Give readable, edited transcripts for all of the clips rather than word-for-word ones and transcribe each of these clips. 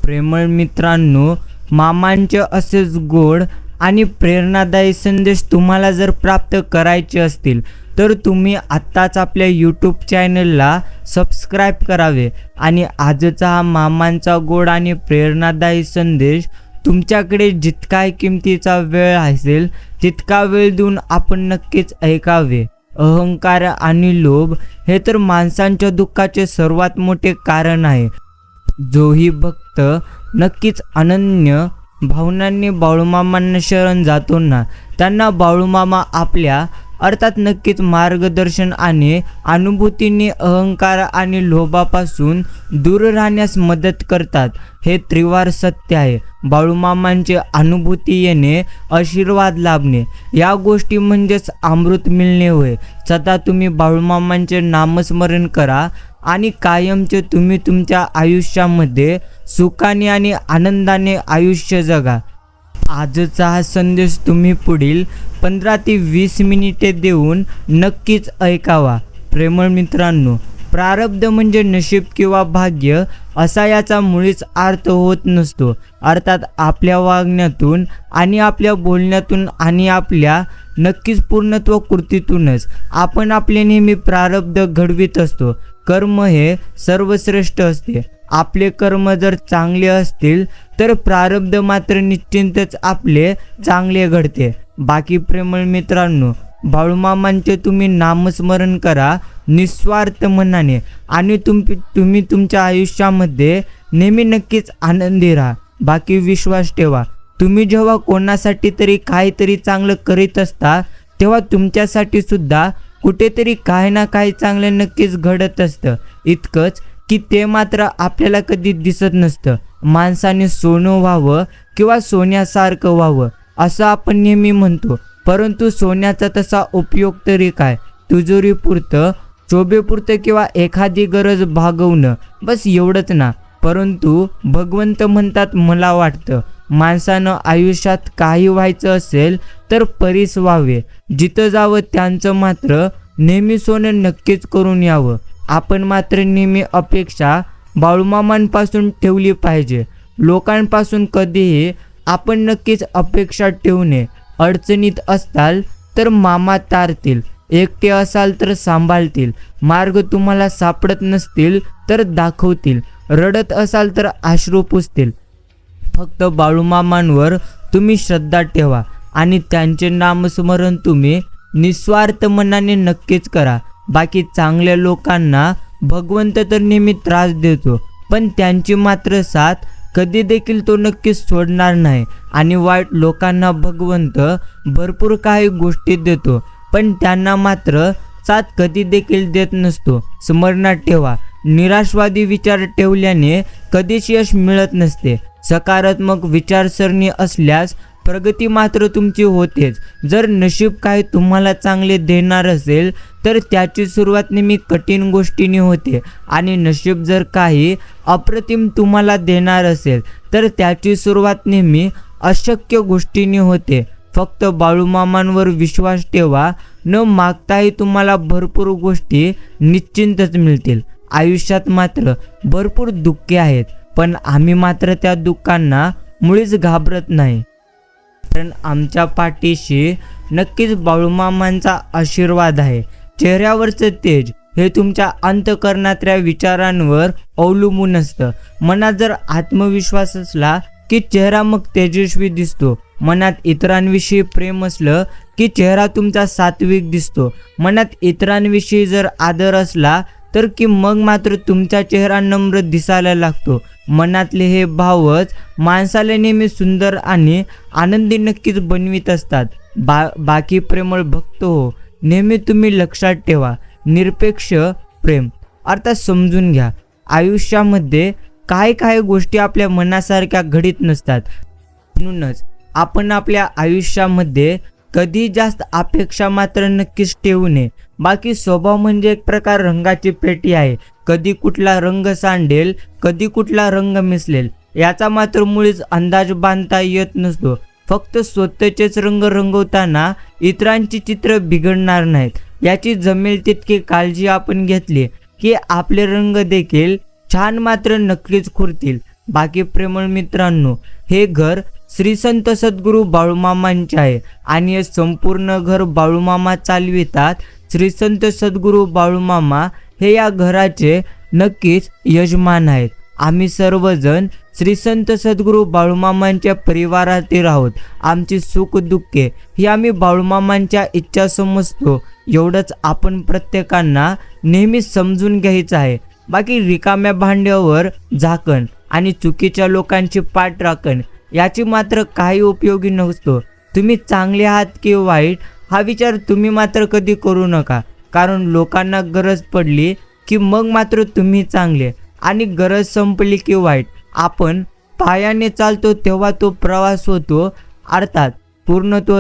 प्रेमळ मित्रांनो, मामांचे असेच गोड आणि प्रेरणादायी संदेश तुम्हाला जर प्राप्त करायचे असतील तर तुम्ही आत्ताच आपल्या यूट्यूब चॅनलला सबस्क्राईब करावे आणि आजचा हा मामांचा गोड आणि प्रेरणादायी संदेश तुमच्याकडे जितका किमतीचा वेळ असेल तितका वेळ देऊन आपण नक्कीच ऐकावे. अहंकार आणि लोभ हे तर माणसांच्या दुःखाचे सर्वात मोठे कारण आहे. जोही भक्त नक्कीच अनन्य भावनांनी बाळूमामांना शरण जातो ना, त्यांना बाळूमामा आपल्या अर्थात नक्कीच मार्गदर्शन आणि अनुभूतीने अहंकार आणि लोभापासून दूर राहण्यास मदत करतात. हे त्रिवार सत्य आहे. बाळूमामांची अनुभूती येणे, आशीर्वाद लाभणे या गोष्टी म्हणजेच अमृत मिळणे होय. सदा तुम्ही बाळूमामांचे नामस्मरण करा आणि कायमचे तुम्ही तुमच्या आयुष्यामध्ये सुखाने आणि आनंदाने आयुष्य जगा. आजचा हा संदेश तुम्ही पुढील 15 ते 20 मिनिटे देऊन नक्कीच ऐकावा. प्रेमळ मित्रांनो, प्रारब्ध म्हणजे नशीब किंवा भाग्य असा याचा मुळीच अर्थ होत नसतो. अर्थात आपल्या वागण्यातून आणि आपल्या बोलण्यातून आणि आपल्या नक्कीच पूर्णत्व कृतीतूनच आपण आपले नेहमी प्रारब्ध घडवीत असतो. कर्म हे सर्वश्रेष्ठ असते. आपले कर्म जर चांगले असतील तर प्रारब्ध मात्र निश्चितच आपले चांगले घडते. बाकी प्रेमळ मित्रांनो, बाळूमामांचे तुम्ही नामस्मरण करा निस्वार्थ मनाने आणि तुम्ही तुमच्या आयुष्यामध्ये नेहमी नक्कीच आनंदी राहा. बाकी विश्वास ठेवा, तुम्ही जेव्हा कोणासाठी तरी काहीतरी चांगलं करीत असता तेव्हा तुमच्यासाठी सुद्धा कुठेतरी काही ना काही चांगलं नक्कीच घडत असतं. इतकंच की ते मात्र आपल्याला कधी दिसत नसतं. माणसाने सोनं व्हावं किंवा सोन्यासारखं व्हावं असं आपण नेहमी म्हणतो, परंतु सोन्याचा तसा उपयोग तरी काय? तिजोरीपुरतं, शोभेपुरतं किंवा एखादी गरज भागवणं, बस एवढंच ना. परंतु भगवंत म्हणतात, मला वाटतं माणसानं आयुष्यात काही व्हायचं असेल तर परीस व्हावे. जिथं जावं त्यांचं मात्र नेहमी सोनं नक्कीच करून यावं. आपण मात्र नेहमी अपेक्षा बाळूमामांपासून ठेवली पाहिजे. लोकांपासून कधीही आपण नक्कीच अपेक्षा ठेवू नये. अडचणीत असाल तर मामा तारतील, एकटे असाल तर सांभाळतील, मार्ग तुम्हाला सापडत नसतील तर दाखवतील, रडत असाल तर अश्रू पुसतील. फक्त बाळूमामांवर तुम्ही श्रद्धा ठेवा आणि त्यांचे नामस्मरण तुम्ही निस्वार्थ मनाने नक्कीच करा. बाकी चांगल्या लोकांना भगवंत तर नेहमी त्रास देतो, पण त्यांची मात्र साथ कधी देखील तो नक्कीच सोडणार नाही. आणि वाईट लोकांना भगवंत भरपूर काही गोष्टी देतो, पण त्यांना मात्र साथ कधी देखील देत नसतो. स्मरणात ठेवा, निराशवादी विचार ठेवल्याने कधीच यश मिळत नसते. सकारात्मक विचारसरणी असल्यास प्रगती मात्र तुमची होतेच. जर नशीब काही तुम्हाला चांगले देणार असेल तर त्याची सुरुवात नेहमी कठीण गोष्टीने होते आणि नशीब जर काही अप्रतिम तुम्हाला देणार असेल तर त्याची सुरुवात नेहमी अशक्य गोष्टीने होते. फक्त बाळूमामांवर विश्वास ठेवा, न मागताही तुम्हाला भरपूर गोष्टी निश्चितच मिळतील. आयुष्यात मात्र भरपूर दुःखे आहेत, पण आम्ही मात्र त्या दुःखांना मुळीच घाबरत नाही, कारण आमच्या पाठीशी नक्कीच बाळूमामांचा आशीर्वाद आहे. चेहऱ्यावरचं तेज हे तुमच्या अंतःकरणातल्या विचारांवर अवलंबून असतं. मनात जर आत्मविश्वास असला की चेहरा मग तेजस्वी दिसतो. मनात इतरांविषयी प्रेम असलं की चेहरा तुमचा सात्विक दिसतो. मनात इतरांविषयी जर आदर असला तर की मग मात्र तुमचा चेहरा नम्र दिसायला लागतो. मनातले हे भावच माणसाला नेहमी सुंदर आणि आनंदी नक्कीच बनवित असतात. बाकी प्रेमळ भक्त हो, नेहमी तुम्ही लक्षात ठेवा, निरपेक्ष प्रेम अर्थात समजून घ्या. आयुष्यामध्ये काही गोष्टी आपल्या मनासारख्या घडीत नसतात. म्हणूनच आपण आपल्या आयुष्यामध्ये कधी जास्त अपेक्षा मात्र नक्कीच ठेवू नये. बाकी स्वभाव म्हणजे एक प्रकार रंगाची पेटी आहे. कधी कुठला रंग सांडेल, कधी कुठला रंग मिसलेल याचा मात्र मुळीच अंदाज बांधता येत नसतो. फक्त स्वतःचेच रंग रंगवताना इतरांची चित्र बिघडणार नाहीत याची जमेल तितकी काळजी आपण घेतली की आपले रंग देखील छान मात्र नक्कीच खुरतील. बाकी प्रेमळ मित्रांनो, हे घर श्री संत सद्गुरू बाळूमामांचे आहे आणि हे संपूर्ण घर बाळूमामा चालवितात. श्री संत सद्गुरू बाळूमामा हे या घराचे नक्कीच यजमान आहेत. आम्ही सर्वजण श्री संत सद्गुरू बाळूमामांच्या परिवारातील आहोत. आमची सुख दुःखे ही आम्ही बाळूमामांच्या इच्छा समजतो. एवढंच आपण प्रत्येकांना नेहमी समजून घ्यायचं आहे. बाकी रिकाम्या भांड्यावर झाकण आणि चुकीच्या लोकांची पाठ राखण याची मात्र काही उपयोगी नसतो. तुम्ही चांगले आहात की वाईट हा विचार तुम्ही मात्र कधी करू नका, कारण लोकांना गरज पडली की मग मात्र तुम्ही चांगले आणि गरज संपली की वाईट. आपण पायाने चालतो तेव्हा तो प्रवास होतो, अर्थात पूर्णत्व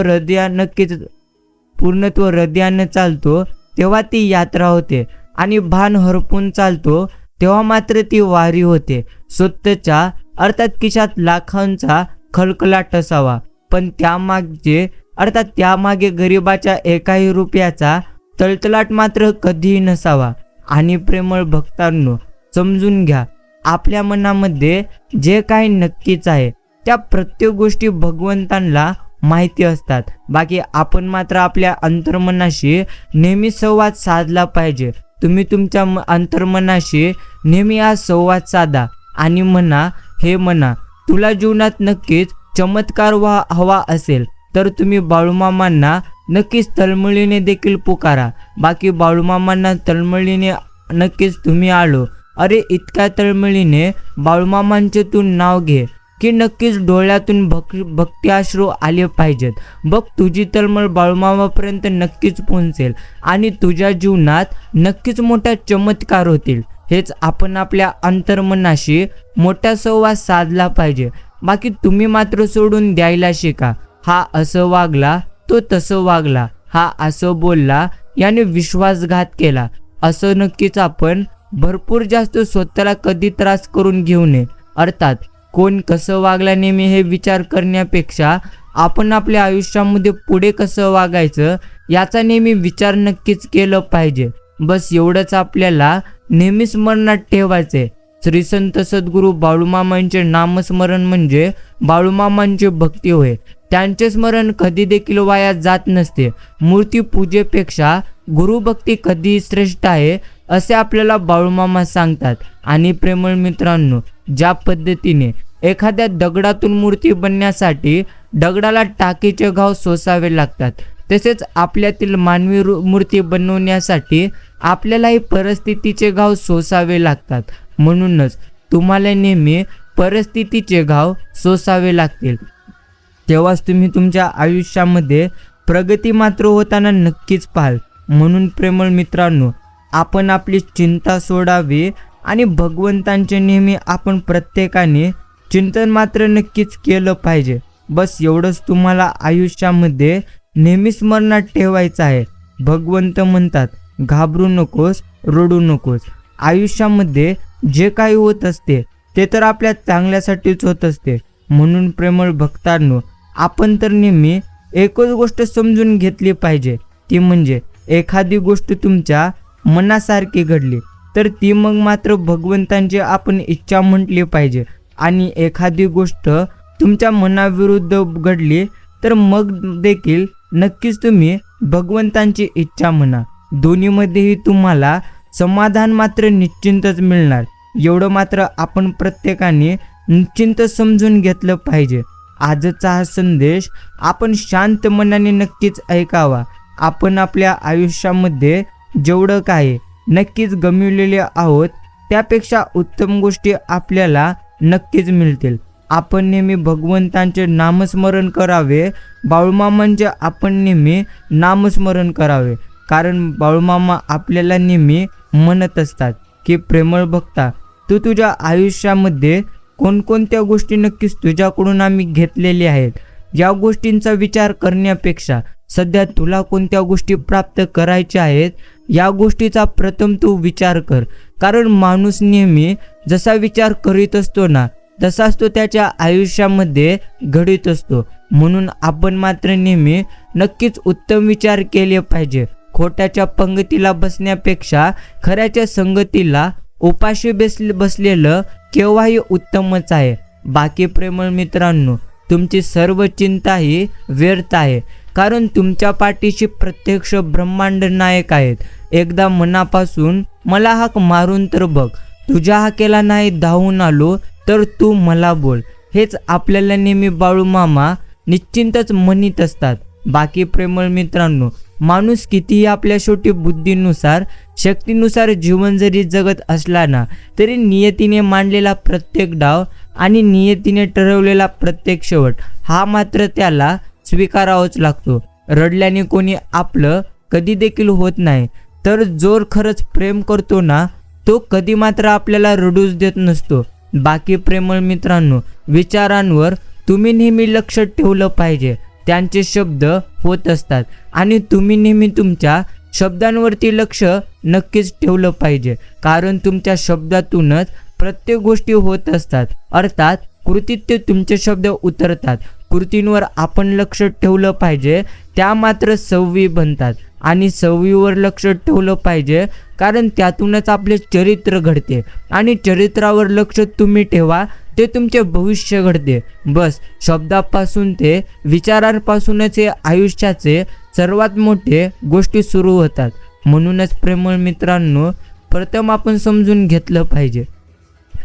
हृदयाने चालतो तेव्हा ती यात्रा होते आणि भान हरपून चालतो तेव्हा मात्र ती वारी होते. स्वतःच्या अर्थात खिशात लाखांचा खलखलाट असावा, पण त्यामागे गरिबाच्या एकाही रुपयाचा तळतळाट मात्र कधीही नसावा. आणि प्रेमळ भक्तांनो, समजून घ्या, आपल्या मनामध्ये जे काही नक्कीच आहे त्या प्रत्येक गोष्टी भगवंतांना माहिती असतात. बाकी आपण मात्र आपल्या अंतर्मनाशी नेहमी संवाद साधला पाहिजे. तुम्ही तुमच्या अंतर्मनाशी नेहमी हा संवाद साधा आणि म्हणा, हे म्हणा, तुला जीवनात नक्कीच चमत्कार हवा असेल तर तुम्ही बाळूमामांना नक्कीच तळमळीने देखील पुकारा. बाकी बाळूमामांना तळमळीने नक्कीच तुम्ही आलो, अरे इतक्या तळमळीने बाळूमामांचे तू नाव घे की नक्कीच डोळ्यातून भक्ती अश्रू आले पाहिजेत. बघ, तुझी तळमळ बाळूमामापर्यंत नक्कीच पोहोचेल आणि तुझ्या जीवनात नक्कीच मोठा चमत्कार होतील. हेच आपण आपल्या अंतर्मनाशी मोठा संवाद साधला पाहिजे. बाकी तुम्ही मात्र सोडून द्यायला शिका. हा असं वागला, तो तसं वागला, हा असं बोलला, याने विश्वासघात केला, असं नक्कीच आपण भरपूर जास्त स्वतःला कधी त्रास करून घेऊ नये. अर्थात कोण कसं वागला नेहमी हे विचार करण्यापेक्षा आपण आपल्या आयुष्यामध्ये पुढे कसं वागायचं याचा नेहमी विचार नक्कीच केलं पाहिजे. बस एवढंच आपल्याला नेहमी स्मरणात ठेवायचे. श्री संत सद्गुरू बाळूमामांचे नामस्मरण म्हणजे बाळूमामांची भक्ती होय. त्यांचे स्मरण कधी देखील वाया जात नसते. मूर्ती पूजेपेक्षा गुरुभक्ती कधीही श्रेष्ठ आहे असे आपल्याला बाळूमामा सांगतात. आणि प्रेमळ मित्रांनो, ज्या पद्धतीने एखाद्या दगडातून मूर्ती बनण्यासाठी दगडाला टाकीचे घाव सोसावे लागतात, तसेच आपल्यातील मानवी मूर्ती बनवण्यासाठी आपल्यालाही परिस्थितीचे घाव सोसावे लागतात. म्हणूनच तुम्हाला नेहमी परिस्थितीचे घाव सोसावे लागतील, तेव्हाच तुम्ही तुमच्या आयुष्यामध्ये प्रगती मात्र होताना नक्कीच पाहाल. म्हणून प्रेमळ मित्रांनो, आपण आपली चिंता सोडावी आणि भगवंतांचे नेहमी आपण प्रत्येकाने चिंतन मात्र नक्कीच केलं पाहिजे. बस एवढंच तुम्हाला आयुष्यामध्ये नेहमी स्मरणात ठेवायचं आहे. भगवंत म्हणतात, घाबरू नकोस, रडू नकोस. आयुष्यामध्ये जे काही होत असते ते तर आपल्या चांगल्यासाठीच होत असते. म्हणून प्रेमळ भक्तांनो, आपण तर नेहमी एकच गोष्ट समजून घेतली पाहिजे, ती म्हणजे एखादी गोष्ट तुमच्या मनासारखी घडली तर ती मग मात्र भगवंतांची आपण इच्छा म्हटली पाहिजे, आणि एखादी गोष्ट तुमच्या मनाविरुद्ध घडली तर मग देखील नक्कीच तुम्ही भगवंतांची इच्छा म्हणा. दोन्हीमध्येही तुम्हाला समाधान मात्र निश्चिंतच मिळणार. एवढं मात्र आपण प्रत्येकाने निश्चिंत समजून घेतलं पाहिजे. आजचा हा संदेश आपण शांत मनाने नक्कीच ऐकावा. आपण आपल्या आयुष्यामध्ये जेवढं काही नक्कीच गमावलेले आहोत त्यापेक्षा उत्तम गोष्टी आपल्याला नक्कीच मिळतील. आपण नेहमी भगवंतांचे नामस्मरण करावे. बाळूमामांचे आपण नेहमी नामस्मरण करावे, कारण बाळूमामा आपल्याला नेहमी म्हणत असतात की प्रेमळ भक्ता, तू तुझ्या आयुष्यामध्ये कोणकोणत्या गोष्टी नक्कीच तुझ्याकडून आम्ही घेतलेल्या आहेत. या गोष्टींचा विचार करण्यापेक्षा सध्या तुला कोणत्या गोष्टी प्राप्त करायच्या आहेत या गोष्टीचा प्रथम तू विचार कर. कारण माणूस नेहमी जसा विचार करीत असतो ना, तसाच तो त्याच्या आयुष्यामध्ये घडीत असतो. म्हणून आपण मात्र नेहमी नक्कीच उत्तम विचार केले पाहिजे. खोट्याच्या पंगतीला बसण्यापेक्षा खऱ्याच्या संगतीला उपाशी बसलेलं केव्हाही उत्तमच आहे. बाकी प्रेमळ मित्रांनो, तुमची सर्व चिंता ही व्यर्थ आहे, कारण तुमच्या पाठीशी प्रत्यक्ष ब्रह्मांड नायक आहेत. एकदा मनापासून मला हाक मारून तर बघ, तुझ्या हाकेला नाही धावून आलो तर तू मला बोल. हेच आपल्याला नेहमी बाळूमामा निश्चिंतच म्हणत असतात. बाकी प्रेमळ मित्रांनो, माणूस कितीही आपल्या शेवटी बुद्धीनुसार शक्तीनुसार जीवन जरी जगत असला ना, तरी नियतीने मांडलेला प्रत्येक डाव आणि नियतीने ठरवलेला प्रत्येक शेवट हा मात्र त्याला स्वीकारावाच लागतो. रडल्याने कोणी आपलं कधी देखील होत नाही, तर जो खरंच प्रेम करतो ना, तो कधी मात्र आपल्याला रडूच देत नसतो. बाकी प्रेमळ मित्रांनो, विचारांवर तुम्ही नेहमी लक्ष ठेवलं पाहिजे. त्यांचे शब्द होत असतात आणि तुम्ही नेहमी तुमच्या शब्दांवरती लक्ष नक्कीच ठेवलं पाहिजे, कारण तुमच्या शब्दातूनच प्रत्येक गोष्टी होत असतात. अर्थात कृतीत ते तुमचे शब्द उतरतात. कृतींवर आपण लक्ष ठेवलं पाहिजे, त्या मात्र सवयी बनतात आणि सवयीवर लक्ष ठेवलं पाहिजे, कारण त्यातूनच आपले चरित्र घडते आणि चरित्रावर लक्ष तुम्ही ठेवा, ते तुमचे भविष्य घडते. बस शब्दापासून ते विचारांपासूनच हे आयुष्याचे सर्वात मोठे गोष्टी सुरू होतात. म्हणूनच प्रेमळ मित्रांनो, प्रथम आपण समजून घेतलं पाहिजे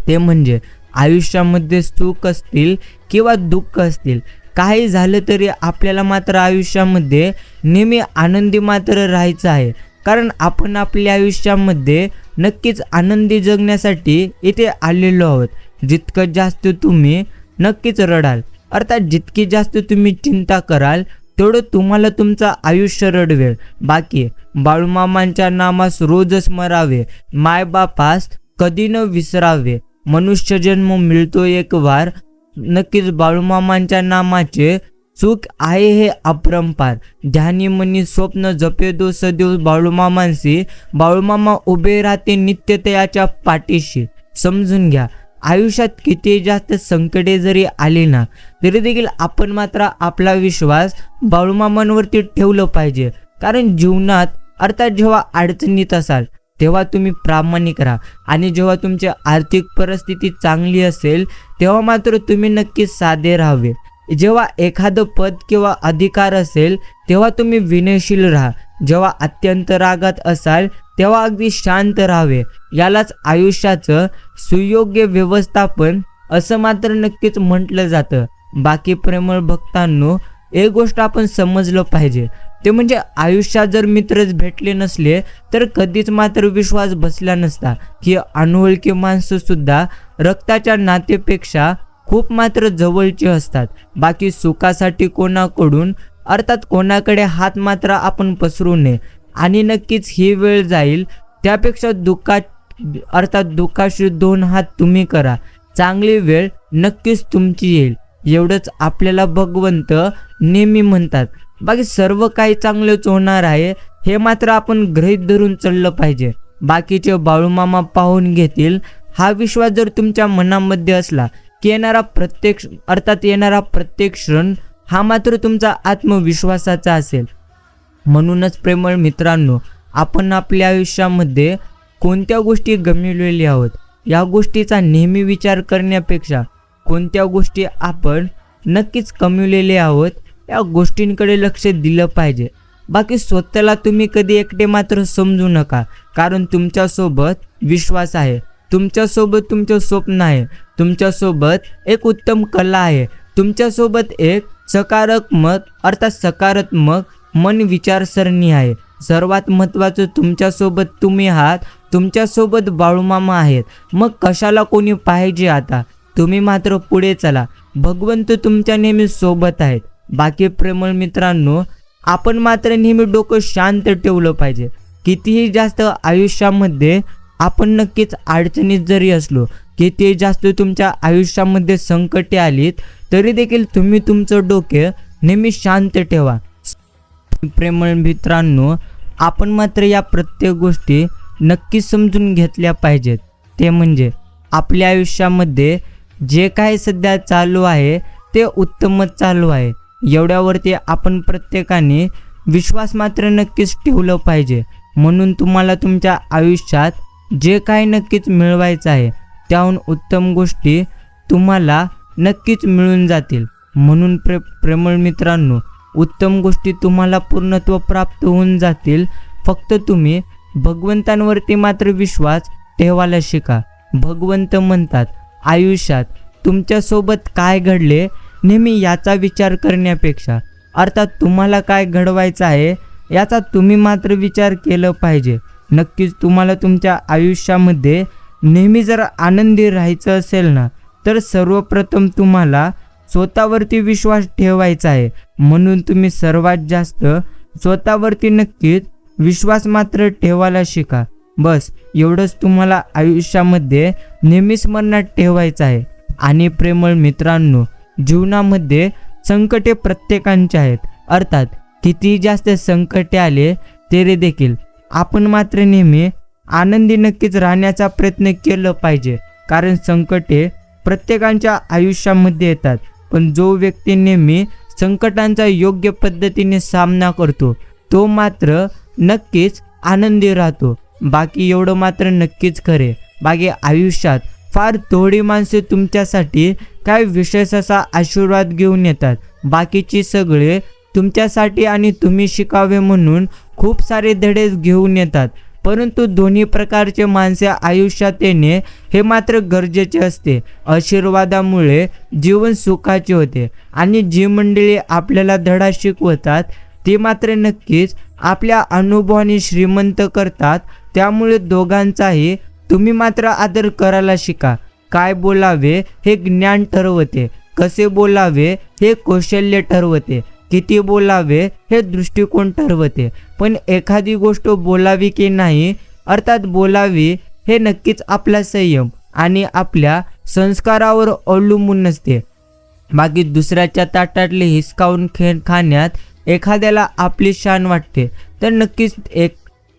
ते म्हणजे आयुष्यामध्ये सुख असतील किंवा दुःख असतील, काही झालं तरी आपल्याला मात्र आयुष्यामध्ये नेहमी आनंदी मात्र राहायचं आहे, कारण आपण आपल्या आयुष्यामध्ये नक्कीच आनंदी जगण्यासाठी इथे आलेलो आहोत. जितकं जास्त तुम्ही नक्कीच रडाल, अर्थात जितकी जास्त तुम्ही चिंता कराल, तेवढं तुम्हाला तुमचं आयुष्य रडवेल. बाकी बाळूमामांच्या नामास रोज स्मरावे, मायबापास कधी न विसरावे. मनुष्य जन्म मिळतो एक वार, नक्कीच बाळूमामांच्या नामाचे सुख आहे हे अपरंपार. ध्यानी मनी स्वप्न जपे दो सदैव बाळूमामांशी, बाळूमामा उभे राहते नित्य त्याच्या पाठीशी. समजून घ्या, आयुष्यात किती जास्त संकटे जरी आली ना, तरी देखील आपण मात्र आपला विश्वास बाळूमामांवरती ठेवलं पाहिजे, कारण जीवनात अर्थात जेव्हा अडचणीत असाल तेव्हा तुम्ही प्रामाणिक राहा आणि जेव्हा तुमची आर्थिक परिस्थिती चांगली असेल तेव्हा मात्र तुम्ही नक्कीच साधे राहावे. जेव्हा एखादं पद किंवा अधिकार असेल तेव्हा तुम्ही विनयशील राहा. जेव्हा अत्यंत रागात असाल तेव्हा अगदी शांत राहावे. यालाच आयुष्याचं सुयोग्य व्यवस्थापन असं मात्र नक्कीच म्हटलं जातं. बाकी प्रेमळ भक्तांनो, एक गोष्ट आपण समजलं पाहिजे, ते म्हणजे आयुष्यात जर मित्रच भेटले नसले तर कधीच मात्र विश्वास बसला नसता की अनोळखी माणसं सुद्धा रक्ताच्या नातेपेक्षा खूप मात्र जवळचे असतात. बाकी सुखासाठी कोणाकडून अर्थात कोणाकडे हात मात्र आपण पसरू नये आणि नक्कीच ही वेळ जाईल, त्यापेक्षा दुःखाशी 2 हात तुम्ही करा. चांगली वेळ नक्कीच तुमची येईल, एवढंच आपल्याला भगवंत नेहमी म्हणतात. बाकी सर्व काही चांगलंच होणार आहे हे मात्र आपण गृहीत धरून चाललं पाहिजे. बाकीचे बाळूमामा पाहून घेतील हा विश्वास जर तुमच्या मनामध्ये असला की येणारा प्रत्येक क्षण हा मात्र तुमचा आत्मविश्वासाचा असेल. म्हणूनच प्रेमळ मित्रांनो, आपण आपल्या आयुष्यामध्ये कोणत्या गोष्टी गमावलेल्या आहोत या गोष्टीचा नेहमी विचार करण्यापेक्षा कोणत्या गोष्टी आपण नक्कीच कमवलेले आहोत या गोष्टींकडे लक्ष दिलं पाहिजे. बाकी स्वतःला तुम्ही कधी एकटे मात्र समजू नका, कारण तुमच्यासोबत विश्वास आहे, तुमच्यासोबत तुमचं स्वप्न आहे, तुमच्यासोबत एक उत्तम कला आहे, तुमच्यासोबत एक सकारात्मक मन विचारसरणी आहे. सर्वात महत्त्वाचं तुमच्यासोबत तुम्ही आहात, तुमच्यासोबत बाळूमामा आहेत. मग कशाला कोणी पाहिजे आता? तुम्ही मात्र पुढे चला, भगवंत तुमच्या नेहमी सोबत आहेत. बाकी प्रेमळ मित्रांनो, आपण मात्र नेहमी डोकं शांत ठेवलं पाहिजे. कितीही जास्त आयुष्यामध्ये आपण नक्कीच अडचणीत जरी असलो, कितीही जास्त तुमच्या आयुष्यामध्ये संकटे आलीत तरी देखील तुम्ही तुमचं डोके नेहमी शांत ठेवा. प्रेमळ मित्रांनो, आपण मात्र या प्रत्येक गोष्टी नक्कीच समजून घेतल्या पाहिजेत. ते म्हणजे आपल्या आयुष्यामध्ये जे काही सध्या चालू आहे ते उत्तमच चालू आहे, एवढ्यावरती आपण प्रत्येकाने विश्वास मात्र नक्कीच ठेवलं पाहिजे. म्हणून तुम्हाला तुमच्या आयुष्यात जे काही नक्कीच मिळवायचं आहे त्याहून उत्तम गोष्टी तुम्हाला नक्कीच मिळून जातील. म्हणून प्रेमळ मित्रांनो, उत्तम गोष्टी तुम्हाला पूर्णत्व प्राप्त होऊन जातील. फक्त तुम्ही भगवंतांवरती मात्र विश्वास ठेवायला शिका. भगवंत म्हणतात, आयुष्यात तुमच्यासोबत काय घडले नेहमी याचा विचार करण्यापेक्षा, अर्थात तुम्हाला काय घडवायचं आहे याचा तुम्ही मात्र विचार केला पाहिजे. नक्कीच तुम्हाला तुमच्या आयुष्यामध्ये नेहमी जर आनंदी राहायचं असेल ना, तर सर्वप्रथम तुम्हाला स्वतःवरती विश्वास ठेवायचा आहे. म्हणून तुम्ही सर्वात जास्त स्वतःवरती नक्कीच विश्वास मात्र ठेवायला शिका. बस एवढंच तुम्हाला आयुष्यामध्ये नेहमी स्मरणात ठेवायचं आहे. आणि प्रेमळ मित्रांनो, जीवनामध्ये संकटे प्रत्येकांचे आहेत. अर्थात किती जास्त संकटे आले तरी देखील आपण मात्र नेहमी आनंदी नक्कीच राहण्याचा प्रयत्न केला पाहिजे. कारण संकटे प्रत्येकाच्या आयुष्यामध्ये येतात, पण जो व्यक्ती नेहमी संकटांचा योग्य पद्धतीने सामना करतो तो मात्र नक्कीच आनंदी राहतो. बाकी एवढं मात्र नक्कीच खरे. बाकी आयुष्यात फार थोडी माणसे तुमच्यासाठी काय विशेष असा आशीर्वाद घेऊन येतात. बाकीची सगळे तुमच्यासाठी आणि तुम्ही शिकावे म्हणून खूप सारे धडे घेऊन येतात. परंतु दोन्ही प्रकारचे माणसे आयुष्यात येणे हे मात्र गरजेचे असते. आशीर्वादामुळे जीवन सुखाचे होते आणि जी मंडळी आपल्याला धडा शिकवतात ते मात्र नक्कीच आपल्या अनुभवाने श्रीमंत करतात. त्यामुळे दोघांचाही तुम्ही मात्र आदर करायला शिका. काय बोलावे हे ज्ञान ठरवते, कसे बोलावे हे कौशल्य ठरवते, किती बोलावे हे दृष्टिकोन ठरवते. पण एखादी गोष्ट बोलावी की नाही, अर्थात बोलावी हे नक्कीच आपला संयम आणि आपल्या संस्कारावर अवलंबून असते. बाकी दुसऱ्याच्या ताटातले हिसकावून खाण्यात एखाद्याला आपली शान वाटते, तर नक्कीच एक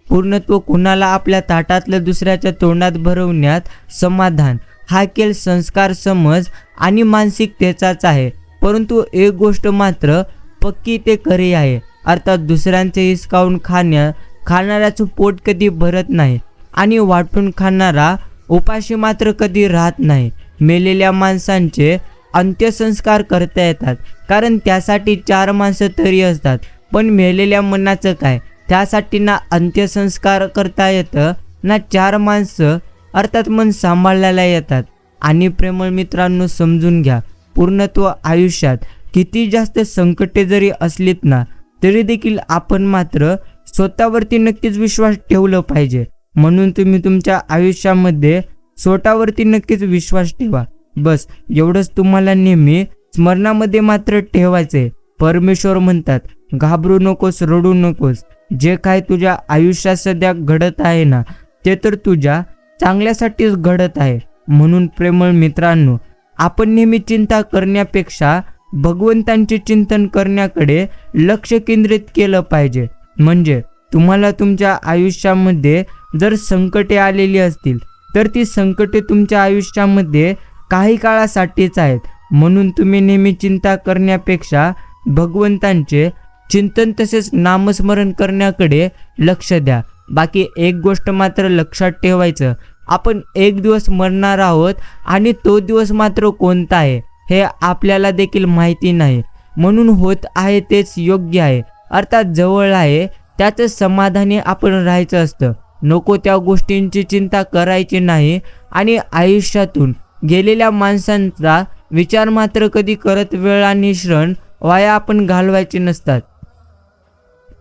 पूर्णत्व कुणाला आपल्या ताटातलं दुसऱ्याच्या तोंडात भरवण्यात समाधान हा केवळ संस्कार, समज आणि मानसिकतेचाच आहे. परंतु एक गोष्ट मात्र पक्की ते खरी आहे, अर्थात दुसऱ्यांचे हिसकावून खाणाऱ्याचं पोट कधी भरत नाही आणि वाटून खाणारा उपाशी मात्र कधी राहत नाही. मेलेल्या माणसांचे अंत्यसंस्कार करता येतात, कारण त्यासाठी 4 माणसं तरी असतात. पण मेलेल्या मनाचं काय, त्यासाठी ना अंत्यसंस्कार करता येतं ना 4 माणसं अर्थात मन सांभाळायला येतात. आणि प्रेमळ मित्रांनो, समजून घ्या, पूर्णत्व आयुष्यात किती जास्त संकटे जरी असलीत ना, तरी देखील आपण मात्र स्वतःवरती नक्कीच विश्वास ठेवला पाहिजे. म्हणून तुम्ही तुमच्या आयुष्यामध्ये स्वतःवरती नक्कीच विश्वास ठेवा. बस एवढंच तुम्हाला नेहमी स्मरणामध्ये मात्र ठेवायचे. परमेश्वर म्हणतात, घाबरू नकोस, रडू नकोस. जे काय तुझ्या आयुष्यात सध्या घडत आहे ना, ते तर तुझ्या चांगल्यासाठीच घडत आहे. म्हणून प्रेमळ मित्रांनो, आपण नेहमी चिंता करण्यापेक्षा भगवंतांचे चिंतन करण्याकडे लक्ष केंद्रित केलं पाहिजे. म्हणजे तुम्हाला तुमच्या आयुष्यामध्ये जर संकटे आलेली असतील, तर ती संकटे तुमच्या आयुष्यामध्ये काही काळासाठीच आहेत. म्हणून तुम्ही नेहमी चिंता करण्यापेक्षा भगवंतांचे चिंतन तसेच नामस्मरण करण्याकडे लक्ष द्या. बाकी एक गोष्ट मात्र लक्षात ठेवायचं, आपण एक दिवस मरणार आहोत आणि तो दिवस मात्र कोणता आहे हे आपल्याला देखील माहिती नाही. म्हणून होत आहे तेच योग्य आहे, अर्थात जवळ आहे त्याचं समाधानी आपण राहायचं असतं. नको त्या गोष्टींची चिंता करायची नाही आणि आयुष्यातून गेलेल्या माणसांचा विचार मात्र कधी करत वेळ आणि श्रण वाया आपण घालवायचे नसतात.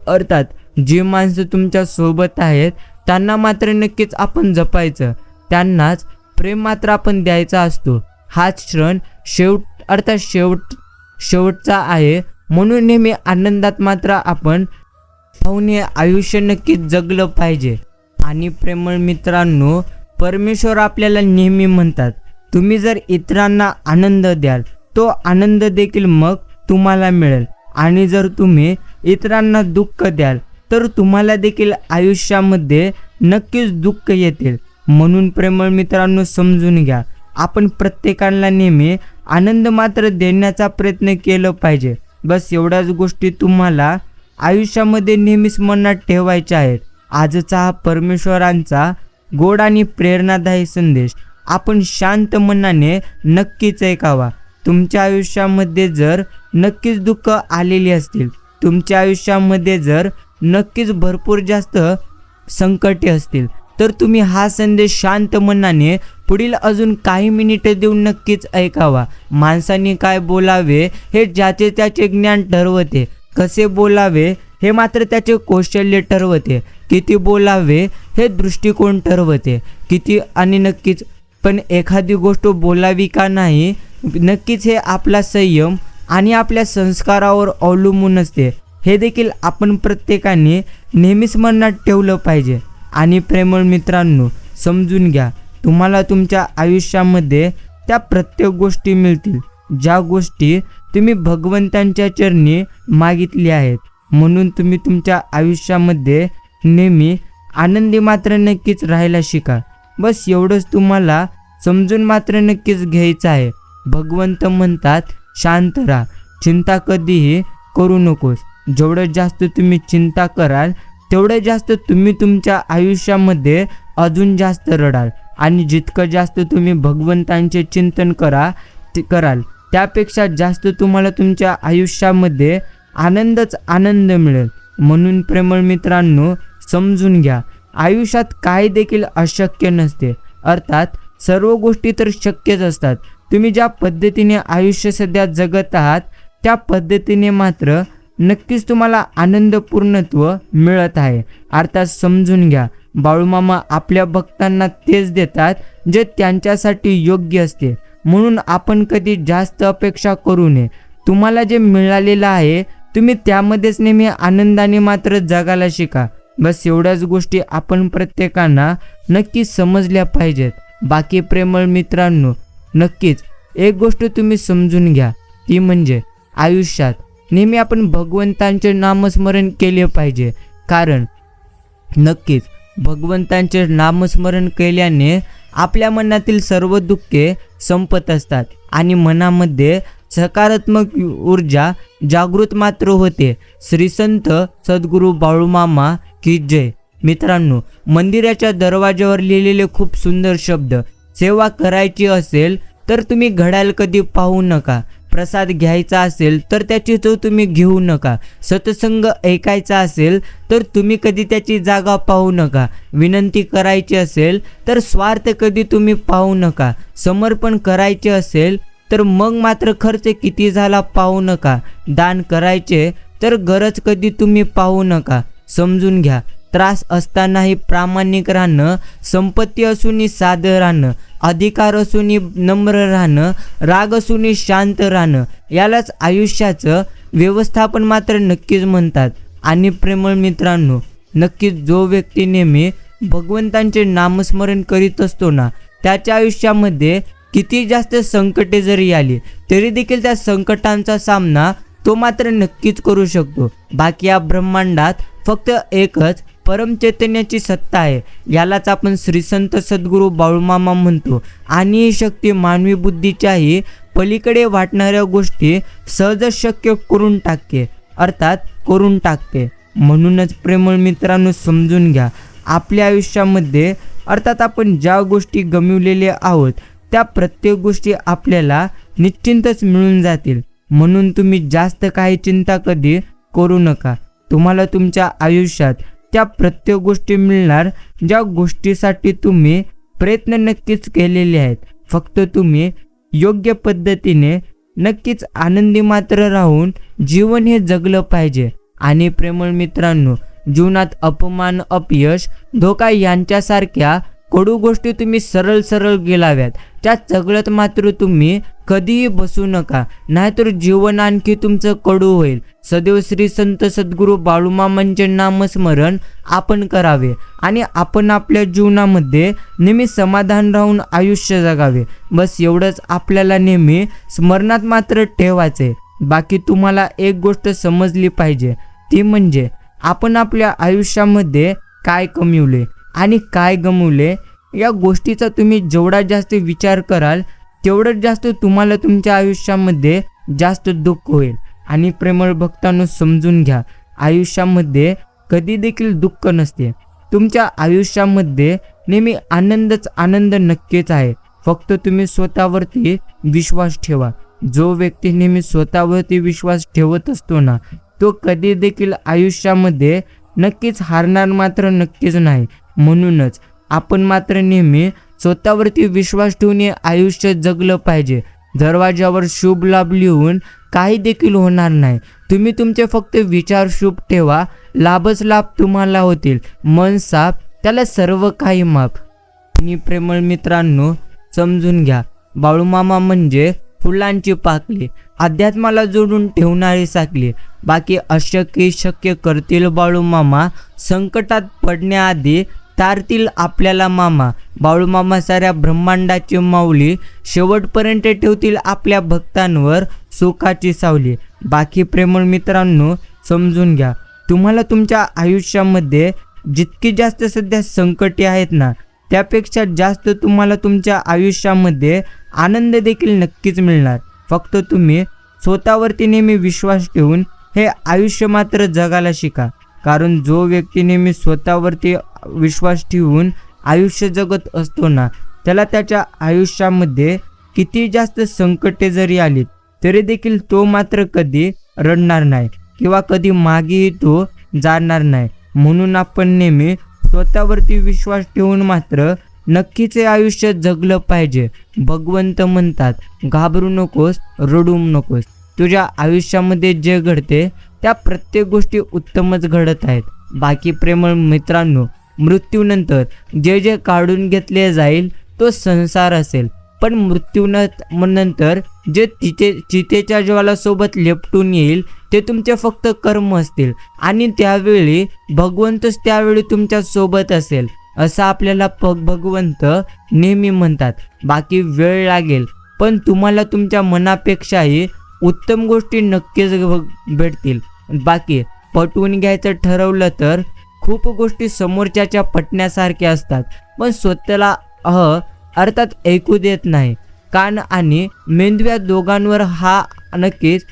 अर्थात जी माणसं तुमच्या सोबत आहेत त्यांना मात्र नक्कीच आपण जपायचं, त्यांनाच प्रेम मात्र आपण द्यायचा असतो. हाच क्षण शेवटचा आहे. म्हणून नेहमी आनंदात मात्र आपण पाहुणे आयुष्य नक्कीच जगलं पाहिजे. आणि प्रेमळ मित्रांनो, परमेश्वर आपल्याला नेहमी म्हणतात, तुम्ही जर इतरांना आनंद द्याल तो आनंद देखील मग तुम्हाला मिळेल, आणि जर तुम्ही इतरांना दुःख द्याल तर तुम्हाला देखील आयुष्यामध्ये नक्कीच दुःख येतील. म्हणून प्रेमळ मित्रांनो, समजून घ्या, आपण प्रत्येकाला नेहमी आनंद मात्र देण्याचा प्रयत्न केला पाहिजे. बस एवढ्याच गोष्टी तुम्हाला आयुष्यामध्ये नेहमीच मनात ठेवायच्या आहेत. आजचा हा परमेश्वरांचा गोड आणि प्रेरणादायी संदेश आपण शांत मनाने नक्कीच ऐकावा. तुमच्या आयुष्यामध्ये जर नक्कीच दुःख आलेली असतील, तुमच्या आयुष्यामध्ये जर नक्कीच भरपूर जास्त संकटे असतील, तर तुम्ही हा संदेश शांत मनाने पुढील अजून काही मिनिटे देऊन नक्कीच ऐकावा. माणसाने काय बोलावे हे ज्याचे त्याचे ज्ञान ठरवते, कसे बोलावे हे मात्र त्याचे कौशल्य ठरवते, किती बोलावे हे दृष्टिकोन ठरवते, किती आणि नक्कीच. पण एखादी गोष्ट बोलावी का नाही नक्कीच हे आपला संयम आणि आपल्या संस्कारावर अवलंबून असते. हे देखील आपण प्रत्येकाने नेहमीच मनात ठेवलं पाहिजे. आणि प्रेमळ मित्रांनो, समजून घ्या, तुम्हाला तुमच्या आयुष्यामध्ये त्या प्रत्येक गोष्टी मिळतील ज्या गोष्टी तुम्ही भगवंतांच्या चरणी मागितल्या आहेत. म्हणून तुम्ही तुमच्या आयुष्यामध्ये नेहमी आनंदी मात्र नक्कीच राहायला शिका. बस एवढंच तुम्हाला समजून मात्र नक्कीच घ्यायचं आहे. भगवंत म्हणतात शांत राहा, चिंता कधीही करू नकोस. जेवढं जास्त तुम्ही चिंता कराल तेवढं जास्त तुम्ही तुमच्या आयुष्यामध्ये अजून जास्त रडाल. आणि जितकं जास्त तुम्ही भगवंतांचे चिंतन कराल त्यापेक्षा जास्त तुम्हाला तुमच्या आयुष्यामध्ये आनंदच आनंद मिळेल. म्हणून प्रेमळ मित्रांनो, समजून घ्या, आयुष्यात काही देखील अशक्य नसते. अर्थात सर्व गोष्टी तर शक्यच असतात. तुम्ही ज्या पद्धतीने आयुष्य सध्या जगत आहात त्या पद्धतीने मात्र नक्कीच तुम्हाला आनंदपूर्णत्व मिळत आहे. अर्थात समजून घ्या, बाळूमामा आपल्या भक्तांना तेच देतात जे त्यांच्यासाठी योग्य असते. म्हणून आपण कधी जास्त अपेक्षा करू नये. तुम्हाला जे मिळालेलं आहे तुम्ही त्यामध्येच नेहमी आनंदाने मात्र जगायला शिका. बस एवढ्याच गोष्टी आपण प्रत्येकांना नक्कीच समजल्या पाहिजेत. बाकी प्रेमळ मित्रांनो, नक्कीच एक गोष्ट तुम्ही समजून घ्या, ती म्हणजे आयुष्यात नेहमी आपण भगवंतांचे नामस्मरण केले पाहिजे. कारण नक्कीच भगवंतांचे नामस्मरण केल्याने आपल्या मनातील सर्व दुःखे संपत असतात आणि मनामध्ये सकारात्मक ऊर्जा जागृत मात्र होते. श्री संत सद्गुरू बाळूमामा की जय. मित्रांनो, मंदिराच्या दरवाज्यावर लिहिलेले खूप सुंदर शब्द. सेवा करायची असेल तर तुम्ही घड्याळ कधी पाहू नका. प्रसाद घ्यायचा असेल तर त्याची चव तुम्ही घेऊ नका. सत्संग ऐकायचा असेल तर तुम्ही कधी त्याची जागा पाहू नका. विनंती करायची असेल तर स्वार्थ कधी तुम्ही पाहू नका. समर्पण करायचे असेल तर मग मात्र खर्च किती झाला पाहू नका. दान करायचे तर गरज कधी तुम्ही पाहू नका. समजून घ्या, त्रास असतानाही प्रामाणिक राहणं, संपत्ती असूनही साधं राहणं, अधिकार असूनही नम्र राहणं, राग असूनही शांत राहणं, यालाच आयुष्याचं व्यवस्थापन मात्र नक्कीच म्हणतात. आणि प्रेमळ मित्रांनो, नक्कीच जो व्यक्ती नेहमी भगवंतांचे नामस्मरण करीत असतो ना, त्याच्या आयुष्यामध्ये किती जास्त संकटे जरी आली तरी देखील त्या संकटांचा सामना तो मात्र नक्कीच करू शकतो. बाकी या ब्रह्मांडात फक्त एकच परमचैतन्याची सत्ता आहे. यालाच आपण श्रीसंत सद्गुरू बाळूमामा म्हणतो. आणि ही शक्ती मानवी बुद्धीच्याही पलीकडे वाटणाऱ्या गोष्टी सहजच शक्य करून टाकते. म्हणूनच प्रेमळ मित्रांनो, समजून घ्या, आपल्या आयुष्यामध्ये अर्थात आपण ज्या गोष्टी गमावलेल्या आहोत त्या प्रत्येक गोष्टी आपल्याला निश्चितच मिळून जातील. म्हणून तुम्ही जास्त काही चिंता कधी करू नका. तुम्हाला तुमच्या आयुष्यात त्या प्रत्येक गोष्टी मिळणार ज्या गोष्टीसाठी तुम्ही प्रयत्न नक्कीच केलेले आहेत. फक्त तुम्ही योग्य पद्धतीने नक्कीच आनंदी मात्र राहून जीवन हे जगलं पाहिजे. आणि प्रेमळ मित्रांनो, जीवनात अपमान, अपयश, धोका यांच्यासारख्या कडू गोष्टी तुम्ही सरळ गेलाव्यात. त्या चगळत मात्र तुम्ही कधीही बसू नका, नाहीतर जीवन आणखी तुमचं कडू होईल. सदैव श्री संत सद्गुरू बाळूमामांचे नामस्मरण आपण करावे आणि आपण आपल्या जीवनामध्ये नेहमी समाधान राहून आयुष्य जगावे. बस एवढंच आपल्याला नेहमी स्मरणात मात्र ठेवायचे. बाकी तुम्हाला एक गोष्ट समजली पाहिजे, ती म्हणजे आपण आपल्या आयुष्यामध्ये काय कमवले आणि काय गमावले या गोष्टीचा तुम्ही जेवढा जास्त विचार कराल तेवढंच जास्त तुम्हाला तुमच्या आयुष्यामध्ये जास्त दुःख होईल. आणि प्रेमळ भक्तांनो, समजून घ्या, आयुष्यामध्ये कधी देखील दुःख नसते. तुमच्या आयुष्यामध्ये नेहमी आनंदच आनंद नक्कीच आहे. फक्त तुम्ही स्वतःवरती विश्वास ठेवा. जो व्यक्ती नेहमी स्वतःवरती विश्वास ठेवत असतो ना, तो कधी देखील आयुष्यामध्ये नक्कीच हारणार मात्र नक्कीच नाही. म्हणूनच आपण मात्र नेहमी स्वतःवरती विश्वास ठेवून हे आयुष्य जगलं पाहिजे. दरवाजावर शुभ लाभ लिहून काही देखील होणार नाही. तुम्ही तुमचे फक्त विचार शुभ ठेवा, लाभच लाभ तुम्हाला होतील. मन साफ, त्याला सर्व काही माफ. आणि प्रेमळ मित्रांनो, समजून घ्या, बाळूमामा म्हणजे फुलांची पाकळी, अध्यात्माला जोडून ठेवणारी साखळी. बाकी अशक्य शक्य करतील बाळूमामा, संकटात पडण्याआधी तारतील आपल्याला मामा. बाळूमामा साऱ्या ब्रह्मांडाची माऊली, शेवटपर्यंत ठेवतील आपल्या भक्तांवर सुखाची सावली. बाकी प्रेमळ मित्रांनो, समजून घ्या, तुम्हाला तुमच्या आयुष्यामध्ये जितकी जास्त सध्या संकटे आहेत ना, त्यापेक्षा जास्त तुम्हाला तुमच्या आयुष्यामध्ये आनंद देखील नक्कीच मिळणार. फक्त तुम्ही स्वतःवरती नेहमी विश्वास ठेवून हे आयुष्य मात्र जगायला शिका. कारण जो व्यक्ती नेहमी स्वतःवरती विश्वास ठेवून आयुष्य जगत असतो ना, त्याला त्याच्या आयुष्यामध्ये किती जास्त संकटे जरी आलीत तरी देखील तो मात्र कधी रडणार नाही किंवा कधी मागेही तो जाणार नाही. म्हणून आपण नेहमी स्वतःवरती विश्वास ठेवून मात्र नक्कीच हे आयुष्य जगलं पाहिजे. भगवंत म्हणतात, घाबरू नकोस, रडू नकोस. तुझ्या आयुष्यामध्ये जे घडते त्या प्रत्येक गोष्टी उत्तमच घडत आहेत. बाकी प्रेमळ मित्रांनो, मृत्यूनंतर जे जे काढून घेतले जाईल तो संसार असेल, पण मृत्यूनंतर जे चितेच्या ज्वालासोबत लेपटून येईल ते तुमचे फक्त कर्म असतील. आणि त्यावेळी भगवंतच त्यावेळी तुमच्या सोबत असेल असं आपल्याला भगवंत नेहमी म्हणतात. बाकी वेळ लागेल, पण तुम्हाला तुमच्या मनापेक्षाही उत्तम गोष्टी नक्कीच भेटतील. बाकी पटवून घ्यायचं ठरवलं तर खूप गोष्टी समोरच्याच्या पटण्यासारख्या असतात, पण स्वतःला अर्थात ऐकू देत नाही. कान आणि मेंदू या दोघांवर हा नक्कीच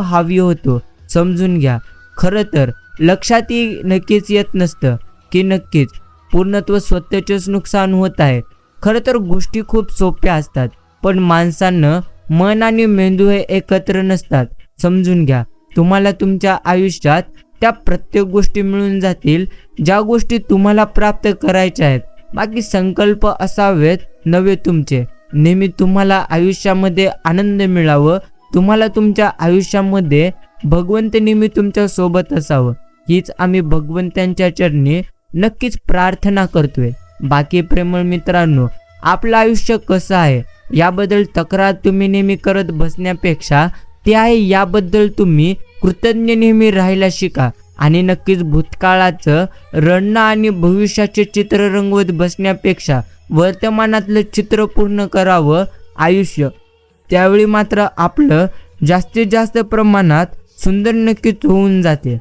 हावी होतो. समजून घ्या, खरं तर लक्षातही नक्कीच येत नसतं की नक्कीच पूर्णत्व स्वतःचेच नुकसान होत आहे. खरं तर गोष्टी खूप सोप्या असतात, पण माणसानं मन आणि मेंदू हे एकत्र नसतात. समजून घ्या, तुम्हाला तुमच्या आयुष्यात त्या प्रत्येक गोष्टी मिळून जातील ज्या गोष्टी तुम्हाला प्राप्त करायच्या आहेत. बाकी संकल्प असावेत नवे तुमचे. नेहमी तुम्हाला आयुष्यामध्ये आनंद मिळावं, तुम्हाला तुमच्या आयुष्यामध्ये भगवंत नेहमी तुमच्या सोबत असावं, हीच आम्ही भगवंतांच्या चरणी नक्कीच प्रार्थना करतोय. बाकी प्रेमळ मित्रांनो, आपलं आयुष्य कसं आहे याबद्दल तक्रार तुम्ही नेहमी करत बसण्यापेक्षा ते आहे याबद्दल तुम्ही कृतज्ञ नेहमी राहायला शिका. आणि नक्कीच भूतकाळाचं रडणं आणि भविष्याचे चित्र रंगवत बसण्यापेक्षा वर्तमानातलं चित्र पूर्ण करावं आयुष्य. त्यावेळी मात्र आपलं जास्तीत जास्त प्रमाणात सुंदर नक्कीच होऊन जाते.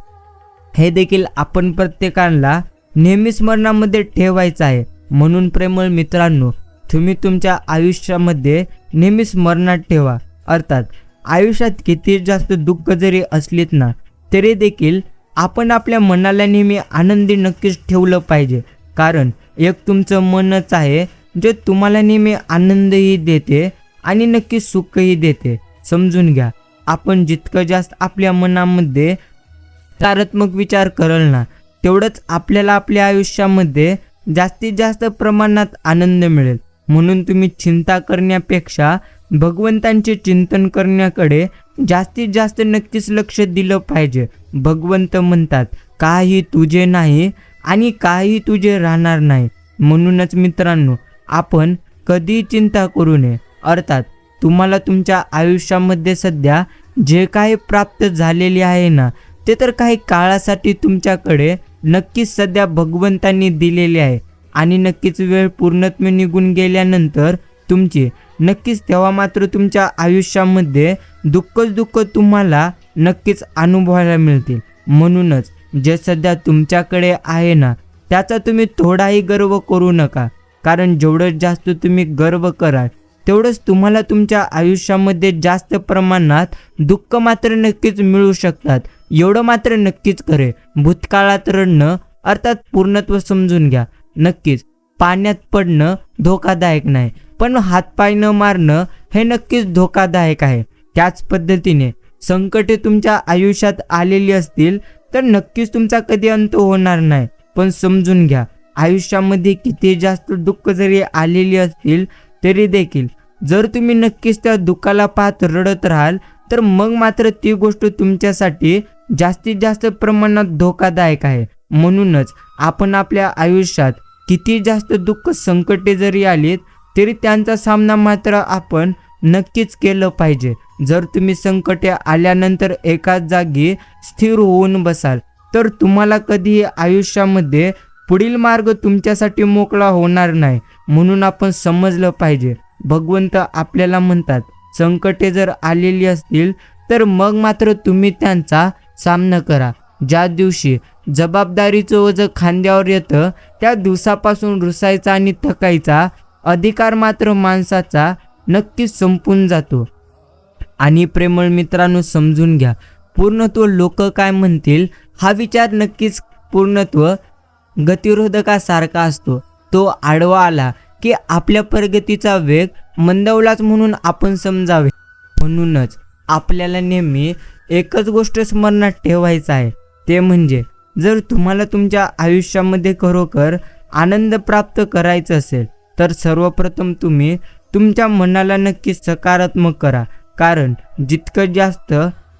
हे देखील आपण प्रत्येकाला नेहमी स्मरणामध्ये ठेवायचं आहे. म्हणून प्रेमळ मित्रांनो, तुम्ही तुमच्या आयुष्यामध्ये नेहमी स्मरणात ठेवा. अर्थात आयुष्यात किती जास्त दुःख जरी असलीत ना, तरी देखील आपण आपल्या मनाला नेहमी आनंदी नक्कीच ठेवलं पाहिजे. कारण एक तुमचं मनच आहे जे तुम्हाला नेहमी आनंदही देते आणि नक्की सुखही देते. समजून घ्या, आपण जितकं जास्त आपल्या मनामध्ये सकारात्मक विचार करल ना, तेवढंच आपल्याला आपल्या आयुष्यामध्ये जास्तीत जास्त प्रमाणात आनंद मिळेल. म्हणून तुम्ही चिंता करण्यापेक्षा भगवंतांचे चिंतन करण्याकडे जास्तीत जास्त नक्कीच लक्ष दिलं पाहिजे. भगवंत म्हणतात, काही तुझे नाही आणि काही तुझे राहणार नाही. म्हणूनच मित्रांनो, आपण कधी चिंता करू नये. अर्थात तुम्हाला तुमच्या आयुष्यामध्ये सध्या जे काही प्राप्त झालेले आहे ना, ते तर काही काळासाठी तुमच्याकडे नक्कीच सध्या भगवंतांनी दिलेले आहे. आणि नक्कीच वेळ पूर्णत्व निघून गेल्यानंतर तुमची नक्कीच तेव्हा मात्र तुमच्या आयुष्यामध्ये दुःखच दुःख तुम्हाला नक्कीच अनुभवायला मिळतील. म्हणूनच जे सध्या तुमच्याकडे आहे ना, त्याचा तुम्ही थोडाही गर्व करू नका. कारण जेवढं जास्त तुम्ही गर्व कराल तेवढंच तुम्हाला तुमच्या आयुष्यामध्ये जास्त प्रमाणात दुःख मात्र नक्कीच मिळू शकतात. एवढं मात्र नक्कीच करे. भूतकाळात रडणं अर्थात पूर्णत्व समजून घ्या. नक्कीच पाण्यात पडणं धोकादायक नाही, पण हातपाय न मारणं हे नक्कीच धोकादायक आहे. त्याच पद्धतीने संकटे तुमच्या आयुष्यात आलेली असतील तर नक्कीच तुमचा कधी अंत होणार नाही. पण समजून घ्या, आयुष्यामध्ये किती जास्त दुःख जरी आलेली असतील तरी देखील जर तुम्ही नक्कीच त्या दुःखाला पाहत रडत राहाल तर मग मात्र ती गोष्ट तुमच्यासाठी जास्तीत जास्त प्रमाणात धोकादायक आहे. म्हणूनच आपण आपल्या आयुष्यात किती जास्त दुःख संकटे जरी आलीत तरी त्यांचा सामना मात्र आपण नक्कीच केलं पाहिजे. जर तुम्ही संकटे आल्यानंतर एकाच जागी स्थिर होऊन बसाल तर तुम्हाला कधीही आयुष्यामध्ये पुढील मार्ग तुमच्यासाठी मोकळा होणार नाही. म्हणून आपण समजलं पाहिजे, भगवंत आपल्याला म्हणतात संकटे जर आलेली असतील तर मग मात्र तुम्ही त्यांचा सामना करा. ज्या दिवशी जबाबदारीचं ओझं खांद्यावर येतं त्या दिवसापासून रुसायचा आणि थकायचा अधिकार मात्र माणसाचा नक्कीच संपून जातो. आणि प्रेमळ मित्रांनो, समजून घ्या, पूर्णत्व लोक काय म्हणतील हा विचार नक्कीच पूर्णत्व गतिरोधकासारखा असतो. तो आडवा आला की आपल्या प्रगतीचा वेग मंदावलाच म्हणून आपण समजावे. म्हणूनच आपल्याला नेहमी एकच गोष्ट स्मरणात ठेवायचं आहे, ते म्हणजे जर तुम्हाला तुमच्या आयुष्यामध्ये खरोखर आनंद प्राप्त करायचा असेल तर सर्वप्रथम तुम्ही तुमच्या मनाला नक्की सकारात्मक करा. कारण जितकं जास्त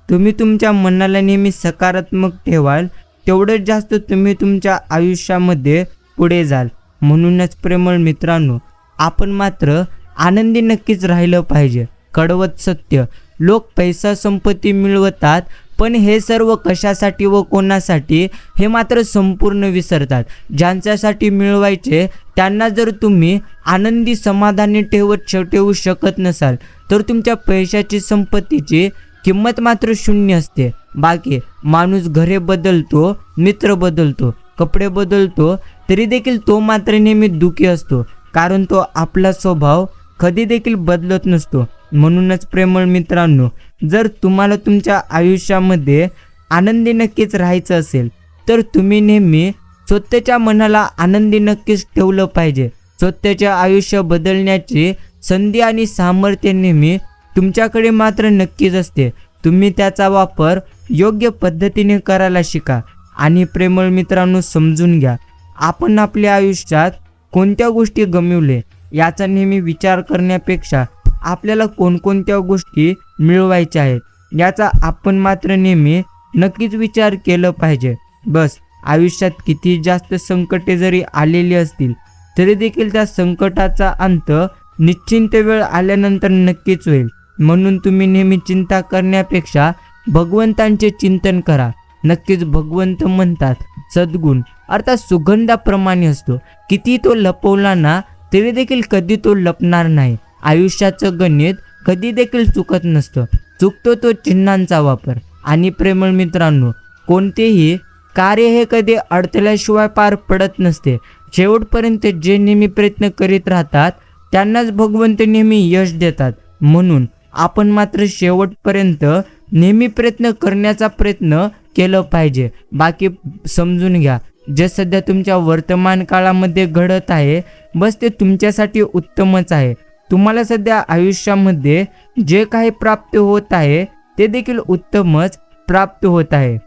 तुम्ही तुमच्या मनाला नेहमी सकारात्मक ठेवाल तेवढंच जास्त तुम्ही तुमच्या आयुष्यामध्ये पुढे जाल. म्हणूनच प्रेमळ मित्रांनो, आपण मात्र आनंदी नक्कीच राहिलं पाहिजे. कडवत सत्य, लोक पैसा संपत्ती मिळवतात पण हे सर्व कशासाठी व कोणासाठी हे मात्र संपूर्ण विसरतात. ज्यांच्यासाठी मिळवायचे त्यांना जर तुम्ही आनंदी समाधानी ठेवू शकत नसाल तर तुमच्या पैशाची संपत्तीची किंमत मात्र शून्य असते. बाकी माणूस घरे बदलतो, मित्र बदलतो, कपडे बदलतो, तरी देखील तो मात्र नेहमी दुःखी असतो, कारण तो आपला स्वभाव कधी देखील बदलत नसतो. म्हणूनच प्रेमळ मित्रांनो, जर तुम्हाला तुमच्या आयुष्यामध्ये आनंदी नक्कीच राहायचं असेल तर तुम्ही नेहमी स्वतःच्या मनाला आनंदी नक्कीच ठेवलं पाहिजे. स्वतःचे आयुष्य बदलण्याची संधी आणि सामर्थ्य नेहमी तुमच्याकडे मात्र नक्कीच असते. तुम्ही त्याचा वापर योग्य पद्धतीने करायला शिका. आणि प्रेमळ मित्रांनो, समजून घ्या, आपण आपल्या आयुष्यात कोणत्या गोष्टी गमावले याचा नेहमी विचार करण्यापेक्षा आपल्याला कोणकोणत्या गोष्टी मिळवायच्या आहेत याचा आपण मात्र नेहमी नक्कीच विचार केलं पाहिजे. बस आयुष्यात किती जास्त संकटे जरी आलेली असतील तरी देखील त्या संकटाचा अंत निश्चिंत वेळ आल्यानंतर नक्कीच होईल. म्हणून तुम्ही नेहमी चिंता करण्यापेक्षा भगवंतांचे चिंतन करा. नक्कीच भगवंत म्हणतात सद्गुण अर्थात सुगंधाप्रमाणे असतो, किती तो लपवला ना तरी देखील कधी तो लपणार नाही. आयुष्याचं गणित कधी देखील चुकत नसतं, चुकतो तो चिन्हांचा वापर. आणि प्रेमळ मित्रांनो, कोणतेही कार्य हे कधी अडथळ्याशिवाय पार पडत नसते. शेवटपर्यंत जे नेहमी प्रयत्न करीत राहतात त्यांनाच भगवंत नेहमी यश देतात. म्हणून आपण मात्र शेवटपर्यंत नेहमी प्रयत्न करण्याचा प्रयत्न केलं पाहिजे. बाकी समजून घ्या, जे सध्या तुमच्या वर्तमान काळामध्ये घडत आहे बस ते तुमच्यासाठी उत्तमच आहे. तुम्हाला सध्या आयुष्यामध्ये जे काही प्राप्त होत आहे ते देखील उत्तमच प्राप्त होत आहे.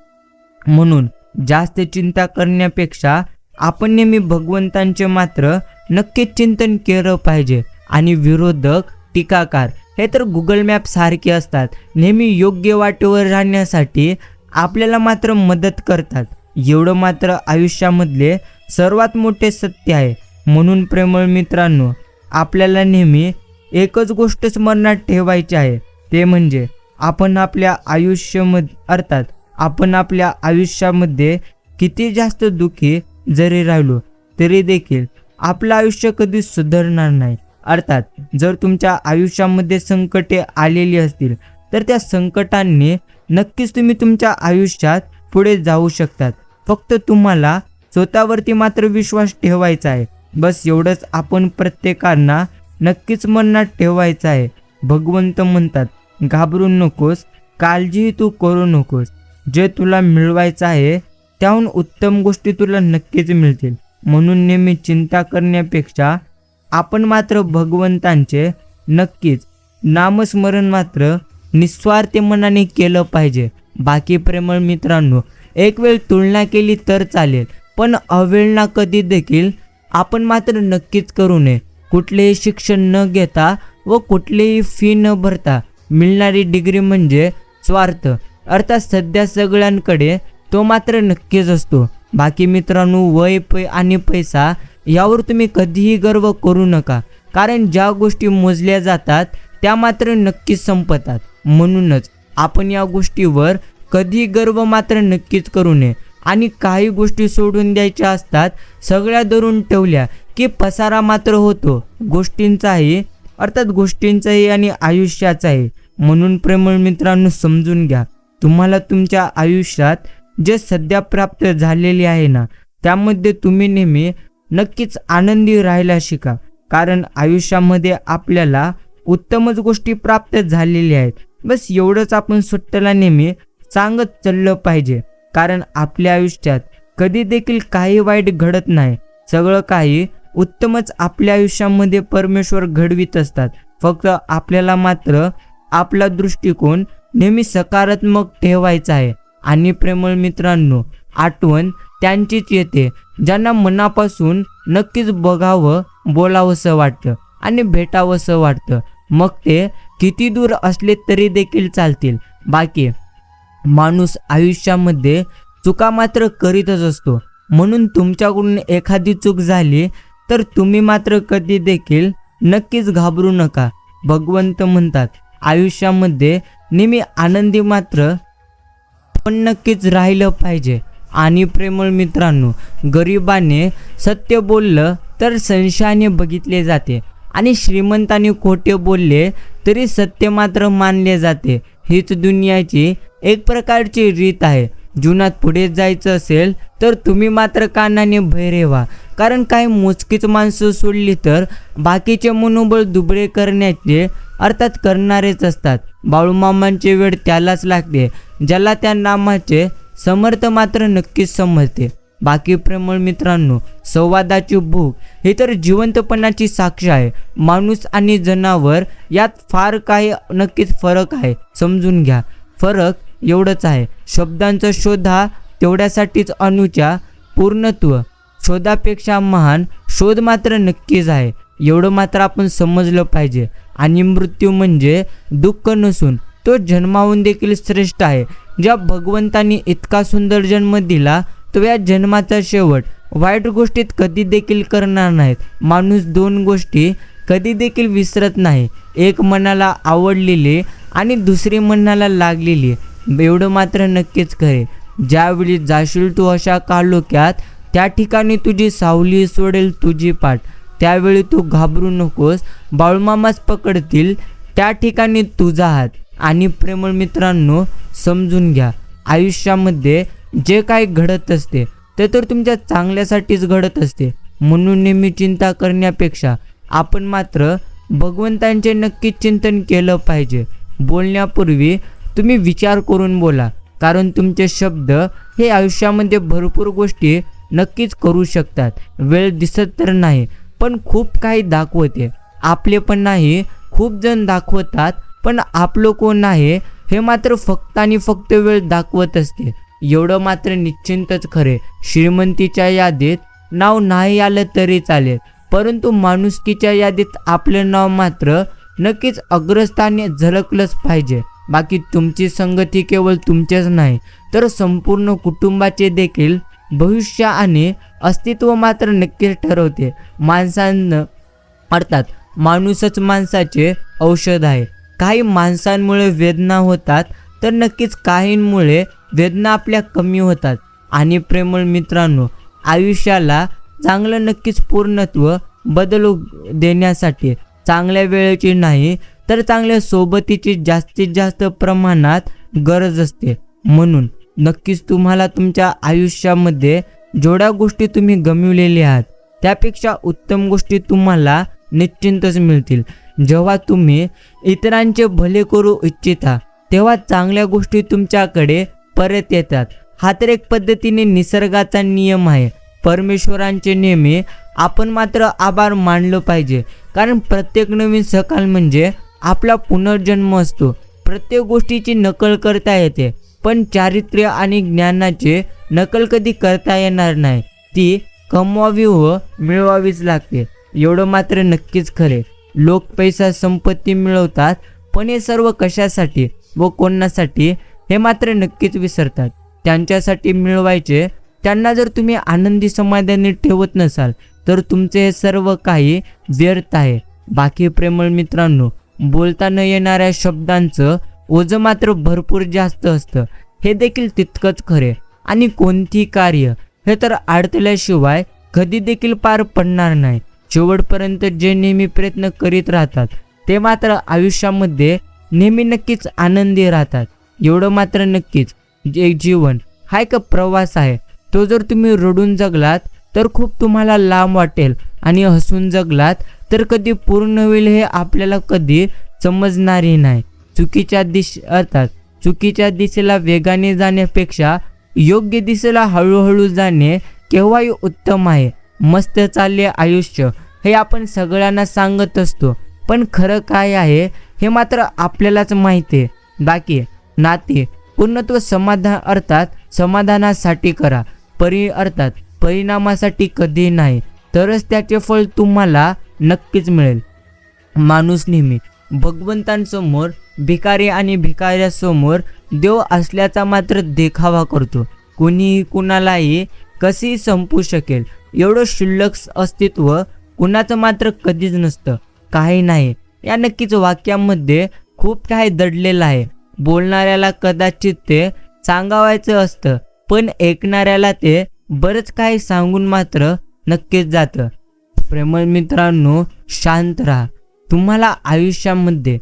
म्हणून जास्त चिंता करण्यापेक्षा आपण नेहमी भगवंतांचे मात्र नक्कीच चिंतन केलं पाहिजे. आणि विरोधक, टीकाकार हे तर गुगल मॅप सारखे असतात, नेहमी योग्य वाटेवर राहण्यासाठी आपल्याला मात्र मदत करतात. एवढं मात्र आयुष्यामधले सर्वात मोठे सत्य आहे. म्हणून प्रेमळ मित्रांनो, आपल्याला नेहमी एकच गोष्ट स्मरणात ठेवायची आहे, ते म्हणजे आपण आपल्या आयुष्यामध्ये किती जास्त दुःखी जरी राहिलो तरी देखील आपलं आयुष्य कधी सुधारणार नाही. अर्थात जर तुमच्या आयुष्यामध्ये संकटे आलेली असतील तर त्या संकटांनी नक्कीच तुम्ही तुमच्या आयुष्यात पुढे जाऊ शकतात. फक्त तुम्हाला स्वतःवरती मात्र विश्वास ठेवायचा आहे. बस एवढंच आपण प्रत्येकांना नक्कीच मनात ठेवायचं आहे. भगवंत म्हणतात घाबरू नकोस, काळजी तू करू नकोस. जे तुला मिळवायचं आहे त्याहून उत्तम गोष्टी तुला नक्कीच मिळतील. म्हणून नेहमी चिंता करण्यापेक्षा आपण मात्र भगवंतांचे नक्कीच नामस्मरण मात्र निस्वार्थ मनाने केलं पाहिजे. बाकी प्रेमळ मित्रांनो, एक वेळ तुलना केली तर चालेल, पण अवहेलना कधी देखील आपण मात्र नक्कीच करू नये. कुठलेही शिक्षण न घेता व कुठलीही फी न भरता मिळणारी डिग्री म्हणजे स्वार्थ, अर्थात सध्या सगळ्यांकडे तो मात्र नक्कीच असतो. बाकी मित्रांनो, वय आणि पैसा यावर तुम्ही कधीही गर्व करू नका, कारण ज्या गोष्टी मोजल्या जातात त्या मात्र नक्कीच संपतात. म्हणूनच आपण या गोष्टीवर कधी गर्व मात्र नक्कीच करू नये. आणि काही गोष्टी सोडून द्यायच्या असतात, सगळ्या धरून ठेवल्या की पसारा मात्र होतो गोष्टींचाही, अर्थात गोष्टींचाही आणि आयुष्याचाही. म्हणून प्रेमळ मित्रांनो, समजून घ्या, तुम्हाला तुमच्या आयुष्यात जे सध्या प्राप्त झालेले आहे ना, त्यामध्ये तुम्ही नेहमी नक्कीच आनंदी राहायला शिका, कारण आयुष्यामध्ये आपल्याला उत्तमच गोष्टी प्राप्त झालेल्या आहेत. बस एवढंच आपण स्वतःला नेहमी सांगत चाललं पाहिजे, कारण आपल्या आयुष्यात कधी देखील काही वाईट घडत नाही. सगळं काही उत्तमच आपल्या आयुष्यामध्ये परमेश्वर घडवीत असतात. फक्त आपल्याला मात्र आपला दृष्टिकोन नेहमी सकारात्मक ठेवायचा आहे. आणि प्रेमळ मित्रांनो, आठवण त्यांचीच येते ज्यांना मनापासून नक्कीच बघावं, बोलावंसं वाटतं आणि भेटावंसं वाटतं. मग ते किती दूर असले तरी देखील चालतील. बाकी माणूस आयुष्यामध्ये चुका मात्र करीतच असतो. म्हणून तुमच्याकडून एखादी चूक झाली तर तुम्ही मात्र कधी देखील नक्कीच घाबरू नका. भगवंत म्हणतात, आयुष्यामध्ये नेहमी आनंदी मात्र पण नक्कीच राहिलं पाहिजे. आणि प्रेमळ मित्रांनो, गरिबाने सत्य बोललं तर संशयाने बघितले जाते आणि श्रीमंताने खोटे बोलले तरी सत्य मात्र मानले जाते. हीच दुनियाची एक प्रकारची रीत आहे. जीवनात पुढे जायचं असेल तर तुम्ही मात्र कानाने बहिरे व्हा, कारण काही मोजकीच माणसं सोडली तर बाकीचे मनोबळ दुबळे करण्याचे, अर्थात करणारेच असतात. बाळूमामांची वेळ त्यालाच लागते ज्याला त्या नामाचे समर्थ मात्र नक्कीच समजते. बाकी प्रेमळ मित्रांनो, संवादाची भूक ही तर जिवंतपणाची साक्ष आहे. माणूस आणि जनावर यात फार काही नक्कीच फरक आहे, समजून घ्या. फरक एवढंच आहे, शब्दांचा शोध हा तेवढ्यासाठीच अणूच्या पूर्णत्व शोधापेक्षा महान शोध मात्र नक्कीच आहे. एवढं मात्र आपण समजलं पाहिजे. आणि मृत्यू म्हणजे दुःख नसून तो जन्माहून देखील श्रेष्ठ आहे. ज्या भगवंतांनी इतका सुंदर जन्म दिला तो या जन्माचा शेवट वाईट गोष्टीत कधी देखील करणार नाहीत. माणूस दोन गोष्टी कधी देखील विसरत नाही, एक मनाला आवडलेली आणि दुसरी मनाला लागलेली. एवढं मात्र नक्कीच खरे. ज्यावेळी जाशील तू अशा कालोख्यात, त्या ठिकाणी तुझी सावली सोडेल तुझी पाठ. त्यावेळी तू घाबरू नकोस, बाळूमामाच पकडतील त्या ठिकाणी तुझा हात. आणि प्रेमळ मित्रांनो, समजून घ्या, आयुष्यामध्ये जे काही घडत असते ते तर तुमच्या चांगल्यासाठीच घडत असते. म्हणून नेहमी चिंता करण्यापेक्षा आपण मात्र भगवंतांचे नक्कीच चिंतन केलं पाहिजे. बोलण्यापूर्वी तुम्ही विचार करून बोला, कारण तुमचे शब्द हे आयुष्यामध्ये भरपूर गोष्टी नक्कीच करू शकतात. वेळ दिसत तर नाही, पण खूप काही दाखवते. आपले पण नाही, खूप जण दाखवतात, पण आपलं कोण आहे हे मात्र फक्त आणि फक्त वेळ दाखवत असते. एवढं मात्र निश्चिंतच खरे. श्रीमंतीच्या यादीत नाव नाही आलं तरी चालेल, परंतु माणुसकीच्या यादीत आपलं नाव मात्र नक्कीच अग्रस्थानी झळकलंच पाहिजे. बाकी तुमची संगती केवळ तुमचेच नाही तर संपूर्ण कुटुंबाचे देखील भविष्य आणि अस्तित्व मात्र नक्कीच ठरवते. माणसांना, अर्थात माणूसच माणसाचे औषध आहे. काही माणसांमुळे वेदना होतात तर नक्कीच काहींमुळे वेदना आपल्या कमी होतात. आणि प्रेमळ मित्रांनो, आयुष्याला चांगलं नक्कीच पूर्णत्व बदलू देण्यासाठी चांगल्या वेळेची नाही तर चांगल्या सोबतीची जास्तीत जास्त प्रमाणात गरज असते. म्हणून नक्कीच तुम्हाला तुमच्या आयुष्यामध्ये जेवढ्या गोष्टी तुम्ही गमावलेल्या आहात त्यापेक्षा उत्तम गोष्टी तुम्हाला निश्चिंतच मिळतील. जेव्हा तुम्ही इतरांचे भले करू इच्छिता तेव्हा चांगल्या गोष्टी तुमच्याकडे परत येतात. हा तर एक पद्धतीने निसर्गाचा नियम आहे. परमेश्वरांचे नेहमी आपण मात्र आभार मानलं पाहिजे, कारण प्रत्येक नवीन सकाळ म्हणजे आपला पुनर्जन्म असतो. प्रत्येक गोष्टीची नकल करता येते, पण चारित्र्य आणि ज्ञानाची नकल कधी करता येणार नाही. ती कमवावी व मिळवावीच लागते, एवढं मात्र नक्कीच खरे. लोक पैसा संपत्ती मिळवतात, पण हे सर्व कशासाठी व कोणासाठी हे मात्र नक्कीच विसरतात. त्यांच्यासाठी मिळवायचे. त्यांना जर तुम्ही आनंदी समाधानी ठेवत नसाल तर तुमचे हे सर्व काही व्यर्थ आहे. बाकी प्रेमळ मित्रांनो, बोलता न येणाऱ्या शब्दांचं ओझं मात्र भरपूर जास्त असतं, हे देखील तितकंच खरे. आणि कोणती कार्य हे तर अडथळ्याशिवाय कधी देखील पार पडणार नाही. शेवटपर्यंत जे नेहमी प्रयत्न करीत राहतात ते मात्र आयुष्यामध्ये नेहमी नक्कीच आनंदी राहतात. एवढं मात्र नक्कीच. जे जीवन हा एक प्रवास आहे, तो जर तुम्ही रडून जगलात तर खूप तुम्हाला लांब वाटेल, आणि हसून जगलात तर कधी पूर्ण होईल हे आपल्याला कधी समजणारही नाही. चुकीच्या दिशेला वेगाने जाण्यापेक्षा योग्य दिशेला हळूहळू जाणे केव्हाही उत्तम आहे. मस्त चालले आयुष्य हे आपण सगळ्यांना सांगत असतो, पण खरं काय आहे हे मात्र आपल्यालाच माहिती आहे. बाकी नाते पूर्णत्व समाधानासाठी करा, परिणामासाठी कधी नाही, तरच त्याचे फळ तुम्हाला नक्कीच मिळेल. माणूस नेहमी भगवंतांसमोर भिकारी आणि भिकाऱ्यासमोर देव असल्याचा मात्र देखावा करतो. कुणीही कुणालाही कसेही संपू शकेल एवढं क्षुल्लक अस्तित्व कुणाचं मात्र कधीच नसतं. काही नाही, या नक्कीच वाक्यामध्ये खूप काही दडलेलं आहे. बोलणाऱ्याला कदाचित ते सांगावायचं असतं, पण ऐकणाऱ्याला ते बरंच काही सांगून मात्र नक्कीच जातं. प्रेमळ मित्रांनो, शांत राहा. तुम्हाला आयुष्यामध्ये,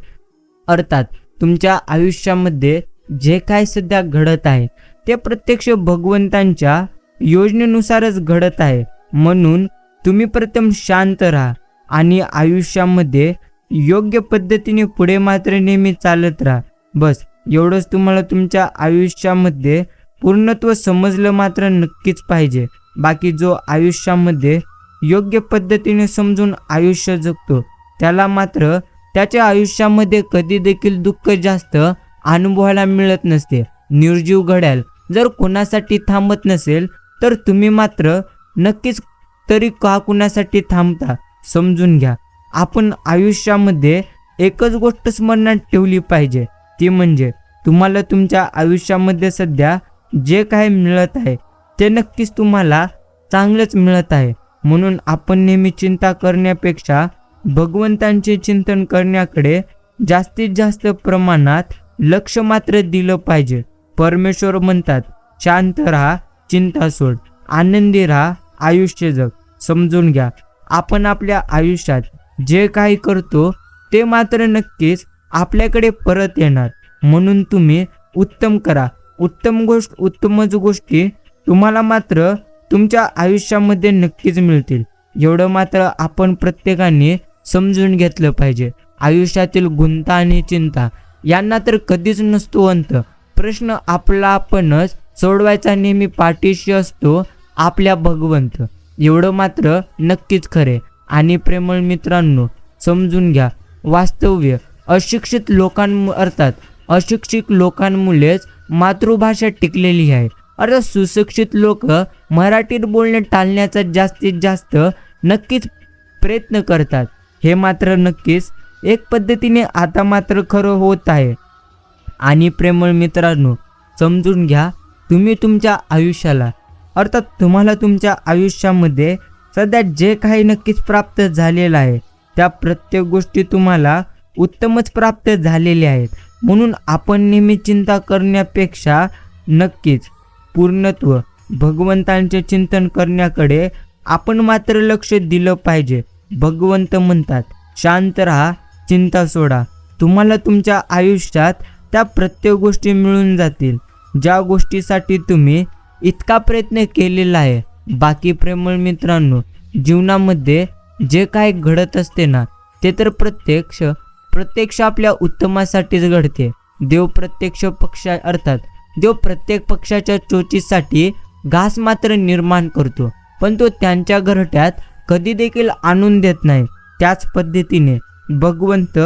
अर्थात तुमच्या आयुष्यामध्ये जे काय सध्या घडत आहे ते प्रत्यक्ष भगवंतांच्या योजनेनुसारच घडत आहे. म्हणून तुम्ही प्रथम शांत राहा आणि आयुष्यामध्ये योग्य पद्धतीने पुढे मात्र नेहमी चालत राहा. बस एवढंच तुम्हाला तुमच्या आयुष्यामध्ये पूर्णत्व समजलं मात्र नक्कीच पाहिजे. बाकी जो आयुष्यामध्ये योग्य पद्धतीने समजून आयुष्य जगतो त्याला मात्र त्याच्या आयुष्यामध्ये कधी देखील दुःख जास्त अनुभवायला मिळत नसते. निर्जीव घड्याळ जर कोणासाठी थांबत नसेल तर तुम्ही मात्र नक्कीच तरी का कुणासाठी थांबता समजून घ्या. आपण आयुष्यामध्ये एकच गोष्ट स्मरणात ठेवली पाहिजे, ती म्हणजे तुम्हाला तुमच्या आयुष्यामध्ये सध्या जे काही मिळत आहे ते नक्कीच तुम्हाला चांगलंच मिळत आहे. म्हणून आपण नेहमी चिंता करण्यापेक्षा भगवंतांचे चिंतन करण्याकडे जास्तीत जास्त प्रमाणात लक्ष मात्र दिलं पाहिजे. परमेश्वर म्हणतात, शांत राहा, चिंता सोड, आनंदी राहा, आयुष्य जग. समजून घ्या, आपण आपल्या आयुष्यात जे काही करतो ते मात्र नक्कीच आपल्याकडे परत येणार. म्हणून तुम्ही उत्तम करा. उत्तमच गोष्टी तुम्हाला मात्र तुमच्या आयुष्यामध्ये नक्कीच मिळतील. एवढं मात्र आपण प्रत्येकाने समजून घेतलं पाहिजे. आयुष्यातील गुंता आणि चिंता यांना तर कधीच नसतो अंत. प्रश्न आपला आपणच सोडवायचा. नेहमी पाठीशी असतो आपल्या भगवंत. एवढं मात्र नक्कीच खरे. आणि प्रेमळ मित्रांनो, समजून घ्या, वास्तव्य अशिक्षित लोकांमुळेच मातृभाषा टिकलेली आहे. अर्थात सुशिक्षित लोक मराठीत बोलणे टाळण्याचा जास्तीत जास्त नक्कीच प्रयत्न करतात. हे मात्र नक्कीच एक पद्धतीने आता मात्र खरं होत आहे. आणि प्रेमळ मित्रांनो, समजून घ्या, तुम्ही तुमच्या आयुष्याला, अर्थात तुम्हाला तुमच्या आयुष्यामध्ये सध्या जे काही नक्कीच प्राप्त झालेलं आहे त्या प्रत्येक गोष्टी तुम्हाला उत्तमच प्राप्त झालेल्या आहेत. म्हणून आपण नेहमी चिंता करण्यापेक्षा नक्कीच पूर्णत्व भगवंतांचे चिंतन करण्याकडे आपण मात्र लक्ष दिलं पाहिजे. भगवंत म्हणतात, शांत राहा, चिंता सोडा. तुम्हाला तुमच्या आयुष्यात त्या प्रत्येक गोष्टी मिळून जातील ज्या गोष्टीसाठी तुम्ही इतका प्रयत्न केलेला आहे. बाकी प्रेमळ मित्रांनो, जीवनामध्ये जे काय घडत असते ना ते तर प्रत्यक्ष आपल्या उत्तमासाठीच घडते. देव प्रत्येक पक्षाच्या चोचीसाठी घास मात्र निर्माण करतो, पण तो त्यांच्या घरट्यात कधी देखील आणून देत नाही, त्याच पद्धतीने भगवंत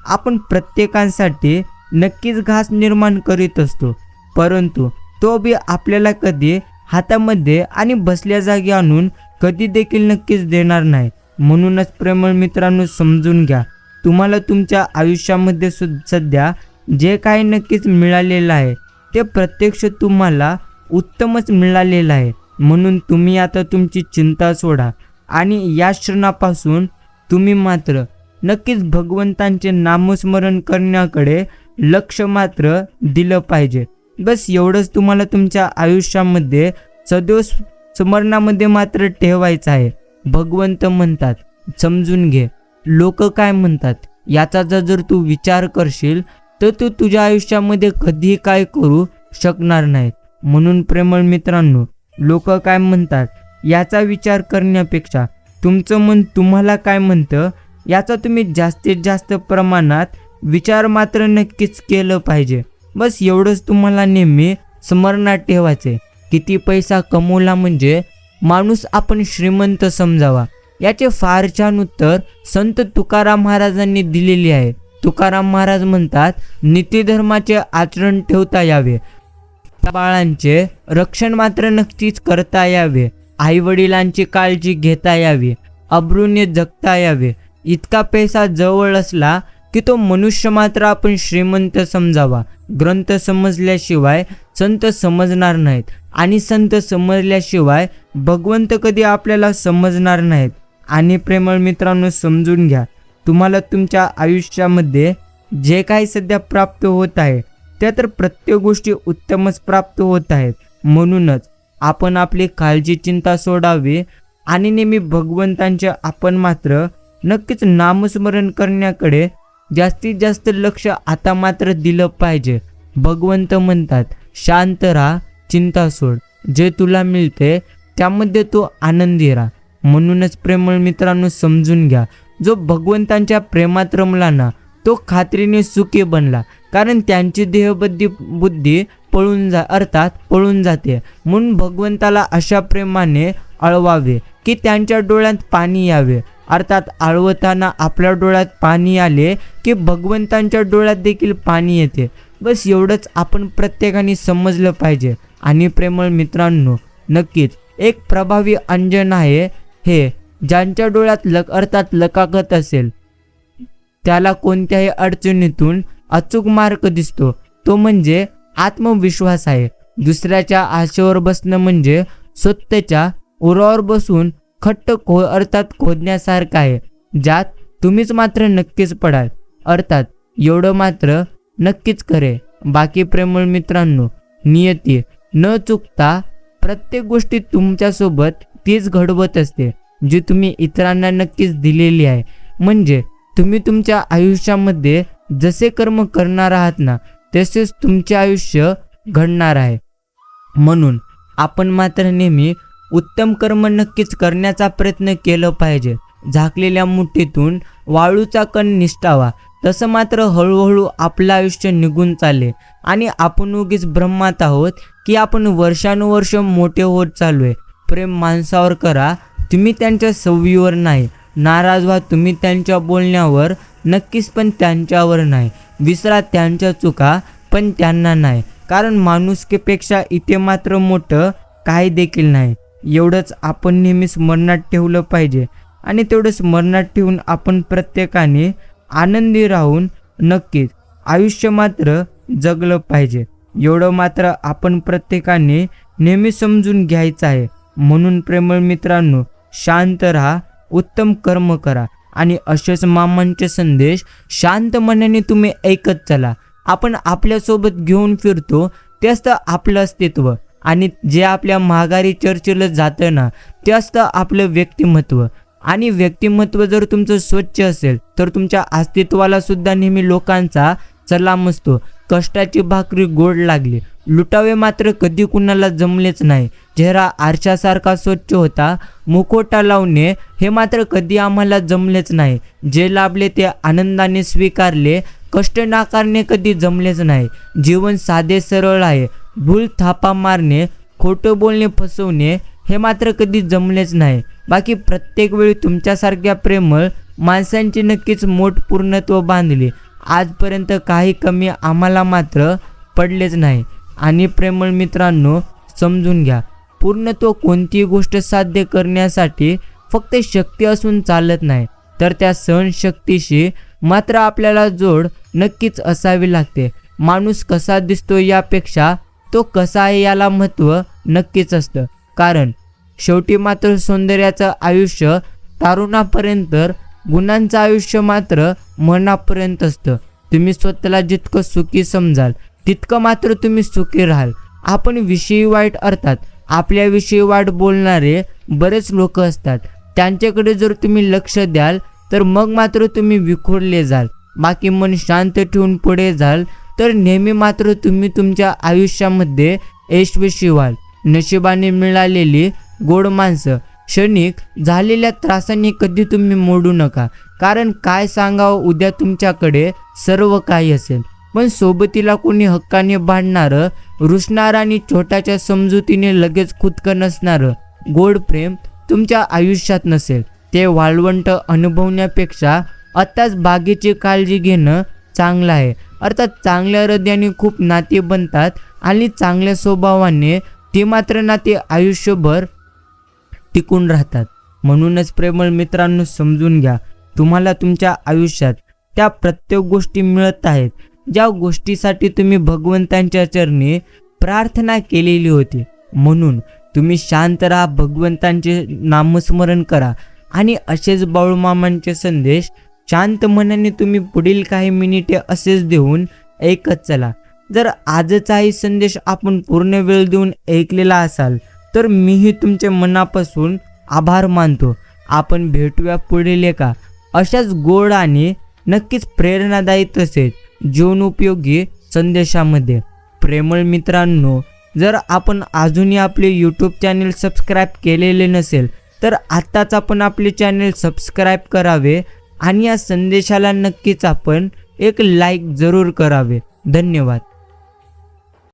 आपण प्रत्येकासाठी नक्कीच घास निर्माण करीत असतो, परंतु तो बी आपल्याला कधी हातामध्ये आणि बसल्या जागी आणून कधी देखील नक्कीच देणार नाही. म्हणूनच प्रेमळ मित्रांनो, समजून घ्या, तुम्हाला तुमच्या आयुष्यामध्ये सध्या जे काही नक्कीच मिळालेलं आहे ते प्रत्यक्ष तुम्हाला उत्तमच मिळालेलं आहे. म्हणून तुम्ही आता तुमची चिंता सोडा आणि या क्षणापासून तुम्ही मात्र नक्कीच भगवंतांचे नामस्मरण करण्याकडे लक्ष मात्र दिलं पाहिजे. बस एवढंच तुम्हाला तुमच्या आयुष्यामध्ये सदैव स्मरणामध्ये मात्र ठेवायचं आहे. भगवंत म्हणतात, समजून घे, लोक काय म्हणतात याचा जर तू विचार करशील तर तू तुझ्या आयुष्यामध्ये कधीही काय करू शकणार नाहीत. म्हणून प्रेमळ मित्रांनो, लोक काय म्हणतात याचा विचार करण्यापेक्षा तुमचं मन तुम्हाला काय म्हणतं याचा तुम्ही जास्तीत जास्त प्रमाणात विचार मात्र नक्कीच केलं पाहिजे. बस एवढंच तुम्हाला नेहमी स्मरणात ठेवायचे. किती पैसा कमवला म्हणजे माणूस आपण श्रीमंत समजावा, याचे फार छान उत्तर संत तुकाराम महाराजांनी दिलेले आहे. तुकाराम महाराज म्हणतात, नीतिधर्माचे आचरण ठेवता यावे, बाळांचे रक्षण मात्र नक्कीच करता यावे, आई वडिलांची काळजी घेता यावी, अब्रूने जगता यावे. इतका पैसा जवळ असला की तो मनुष्य मात्र आपण श्रीमंत समजावा. ग्रंथ समजल्याशिवाय संत समजणार नाहीत आणि संत समजल्याशिवाय भगवंत कधी आपल्याला समजणार नाहीत. आणि प्रेमळ मित्रांनो, समजून घ्या, तुम्हाला तुमच्या आयुष्यामध्ये जे काही सध्या प्राप्त होत आहे त्या तर प्रत्येक गोष्टी उत्तमच प्राप्त होत आहेत. म्हणूनच आपण आपली काळजी चिंता सोडावी आणि नेहमी भगवंतांचे आपण मात्र नक्कीच नामस्मरण करण्याकडे जास्तीत जास्त लक्ष आता मात्र दिलं पाहिजे. भगवंत म्हणतात, शांत राहा, चिंता सोड, जे तुला मिळते त्यामध्ये तू आनंदी राहा. म्हणूनच प्रेमळ मित्रांनो, समजून घ्या, जो भगवंतांच्या प्रेमात रमला ना तो खात्रीने सुखी बनला, कारण त्यांची बुद्धी पळून जाते. म्हणून भगवंताला अशा प्रेमाने अळवावे की त्यांच्या डोळ्यात पाणी यावे. अर्थात आळवताना आपल्या डोळ्यात पाणी आले की भगवंतांच्या डोळ्यात देखील पाणी येते. बस एवढंच आपण प्रत्येकाने समजलं पाहिजे. आणि प्रेमळ मित्रांनो, नक्कीच एक प्रभावी अंजन आहे हे, ज्यांच्या डोळ्यात लकाकत असेल त्याला कोणत्याही अडचणीतून अचूक मार्ग दिसतो, तो म्हणजे आत्मविश्वास आहे. दुसऱ्याच्या आशेवर बसणं म्हणजे स्वतःच्या उरावर बसून खोदण्यासारखं आहे, ज्यात तुम्हीच मात्र नक्कीच पडाल. अर्थात एवढं मात्र नक्कीच करे. बाकी प्रेमळ मित्रांनो, नियती न चुकता प्रत्येक गोष्टी तुमच्यासोबत तीच घडवत असते जी तुम्ही इतरांना नक्कीच दिलेली आहे. म्हणजे तुम्ही तुमच्या आयुष्यामध्ये जसे कर्म करणार आहात ना तसेच तुमचे आयुष्य घडणार आहे. म्हणून आपण मात्र नेहमी उत्तम कर्म नक्कीच करण्याचा प्रयत्न केला पाहिजे. झाकलेल्या मुठीतून वाळूचा कण निसटावा, तसं मात्र हळूहळू आपलं आयुष्य निघून चालले आणि आपण उगीच भ्रमात आहोत की आपण वर्षानुवर्ष मोठे होत चाललोय. प्रेम माणसावर करा, तुम्ही त्यांच्या सवयीवर नाही. नाराज व्हा तुम्ही त्यांच्या बोलण्यावर नक्कीच, पण त्यांच्यावर नाही. विसरा त्यांच्या चुका, पण त्यांना नाही, कारण माणुसकीपेक्षा इथे मात्र मोठं काही देखील नाही. एवढंच आपण नेहमी स्मरणात ठेवलं पाहिजे. आणि तेवढं स्मरणात ठेवून आपण प्रत्येकाने आनंदी राहून नक्कीच आयुष्य मात्र जगलं पाहिजे. एवढं मात्र आपण प्रत्येकाने नेहमी समजून घ्यायचं आहे. म्हणून प्रेमळ मित्रांनो, शांत राहा, उत्तम कर्म करा आणि असेच मामांचे संदेश शांत मनाने तुम्ही ऐकत चला. आपण आपल्यासोबत घेऊन फिरतो ते असतं आपलं अस्तित्व, आणि जे आपल्या माघारी चर्चेलं जातं ना ते असतं आपलं व्यक्तिमत्व. आणि व्यक्तिमत्व जर तुमचं स्वच्छ असेल तर तुमच्या अस्तित्वाला सुद्धा नेहमी लोकांचा सलाम असतो. कष्टाची भाकरी गोड लागली, लुटावे मात्र कधी कुणाला जमलेच नाही. चेहरा आरशासारखा स्वच्छ होता, मुखोटा लावणे हे मात्र कधी आम्हाला जमलेच नाही. जे लाभले ते आनंदाने स्वीकारले, कष्ट नाकारणे कधी जमलेच नाही. जीवन साधे सरळ आहे, भूल थापा मारणे, खोटं बोलणे फसवणे हे मात्र कधी जमलेच नाही. बाकी प्रत्येक वेळी तुमच्यासारख्या प्रेमळ माणसांची नक्कीच मोठ पूर्णत्व बांधली. आजपर्यंत काही कमी आम्हाला मात्र पडलेच नाही. आणि प्रेमळ मित्रांनो, समजून घ्या, पूर्णत्व कोणतीही गोष्ट साध्य करण्यासाठी फक्त शक्ती असून चालत नाही, तर त्या सहनशक्तीशी मात्र आपल्याला जोड नक्कीच असावी लागते. माणूस कसा दिसतो यापेक्षा तो कसा आहे याला महत्त्व नक्कीच असतं. कारण शेवटी मात्र सौंदर्याचं आयुष्य तारुणापर्यंत, गुणांचं आयुष्य मात्र मनापर्यंत असतं. तुम्ही स्वतःला जितकं सुखी समजाल तितकं मात्र तुम्ही सुखी राहाल. आपण विषयी वाईट, अर्थात आपल्याविषयी वाईट बोलणारे बरेच लोक असतात. त्यांच्याकडे जर तुम्ही लक्ष द्याल तर मग मात्र तुम्ही विखुरले जाल. बाकी मन शांत ठेवून पुढे जाल तर नेहमी मात्र तुम्ही तुमच्या आयुष्यामध्ये यशस्वी व्हाल. नशिबाने मिळालेली गोड माणसं, क्षणिक झालेल्या त्रासांनी कधी तुम्ही मोडू नका. कारण काय सांगावं, उद्या तुमच्याकडे सर्व काही असेल, पण सोबतीला कोणी हक्काने भांडणारं, रुसणारं आणि छोट्याच्या समजुतीने लगेच खुदकं नसणारं गोड प्रेम तुमच्या आयुष्यात नसेल. ते वाळवंट अनुभवण्यापेक्षा आत्ताच बागेची काळजी घेणं चांगलं आहे. अर्थात चांगल्या हृदयाने खूप नाती बनतात आणि चांगल्या स्वभावाने ती मात्र नाती आयुष्यभर टिकून राहतात. म्हणूनच प्रेमळ मित्रांनो, समजून घ्या, तुम्हाला तुमच्या आयुष्यात त्या प्रत्येक गोष्टी मिळत आहेत ज्या गोष्टीसाठी तुम्ही भगवंतांच्या चरणी प्रार्थना केलेली होती. म्हणून तुम्ही शांत राहा, भगवंतांचे नामस्मरण करा आणि असेच बाळूमामांचे संदेश शांत मनाने तुम्ही पुढील काही मिनिटे असेच देऊन ऐकत चला. जर आजचाही संदेश आपण पूर्ण वेळ देऊन ऐकलेला असाल तर मीही तुमचे मनापासून आभार मानतो. आपण भेटूया पुढील एका अशाच गोड आणि नक्कीच प्रेरणादायी तसेच जीवनोपयोगी संदेशामध्ये. प्रेमळ मित्रांनो, जर आपण अजूनही आपले यूट्यूब चॅनल सबस्क्राईब केलेले नसेल तर आत्ताच आपण आपले चॅनल सबस्क्राईब करावे आणि या संदेशाला नक्कीच आपण एक लाईक जरूर करावे. धन्यवाद.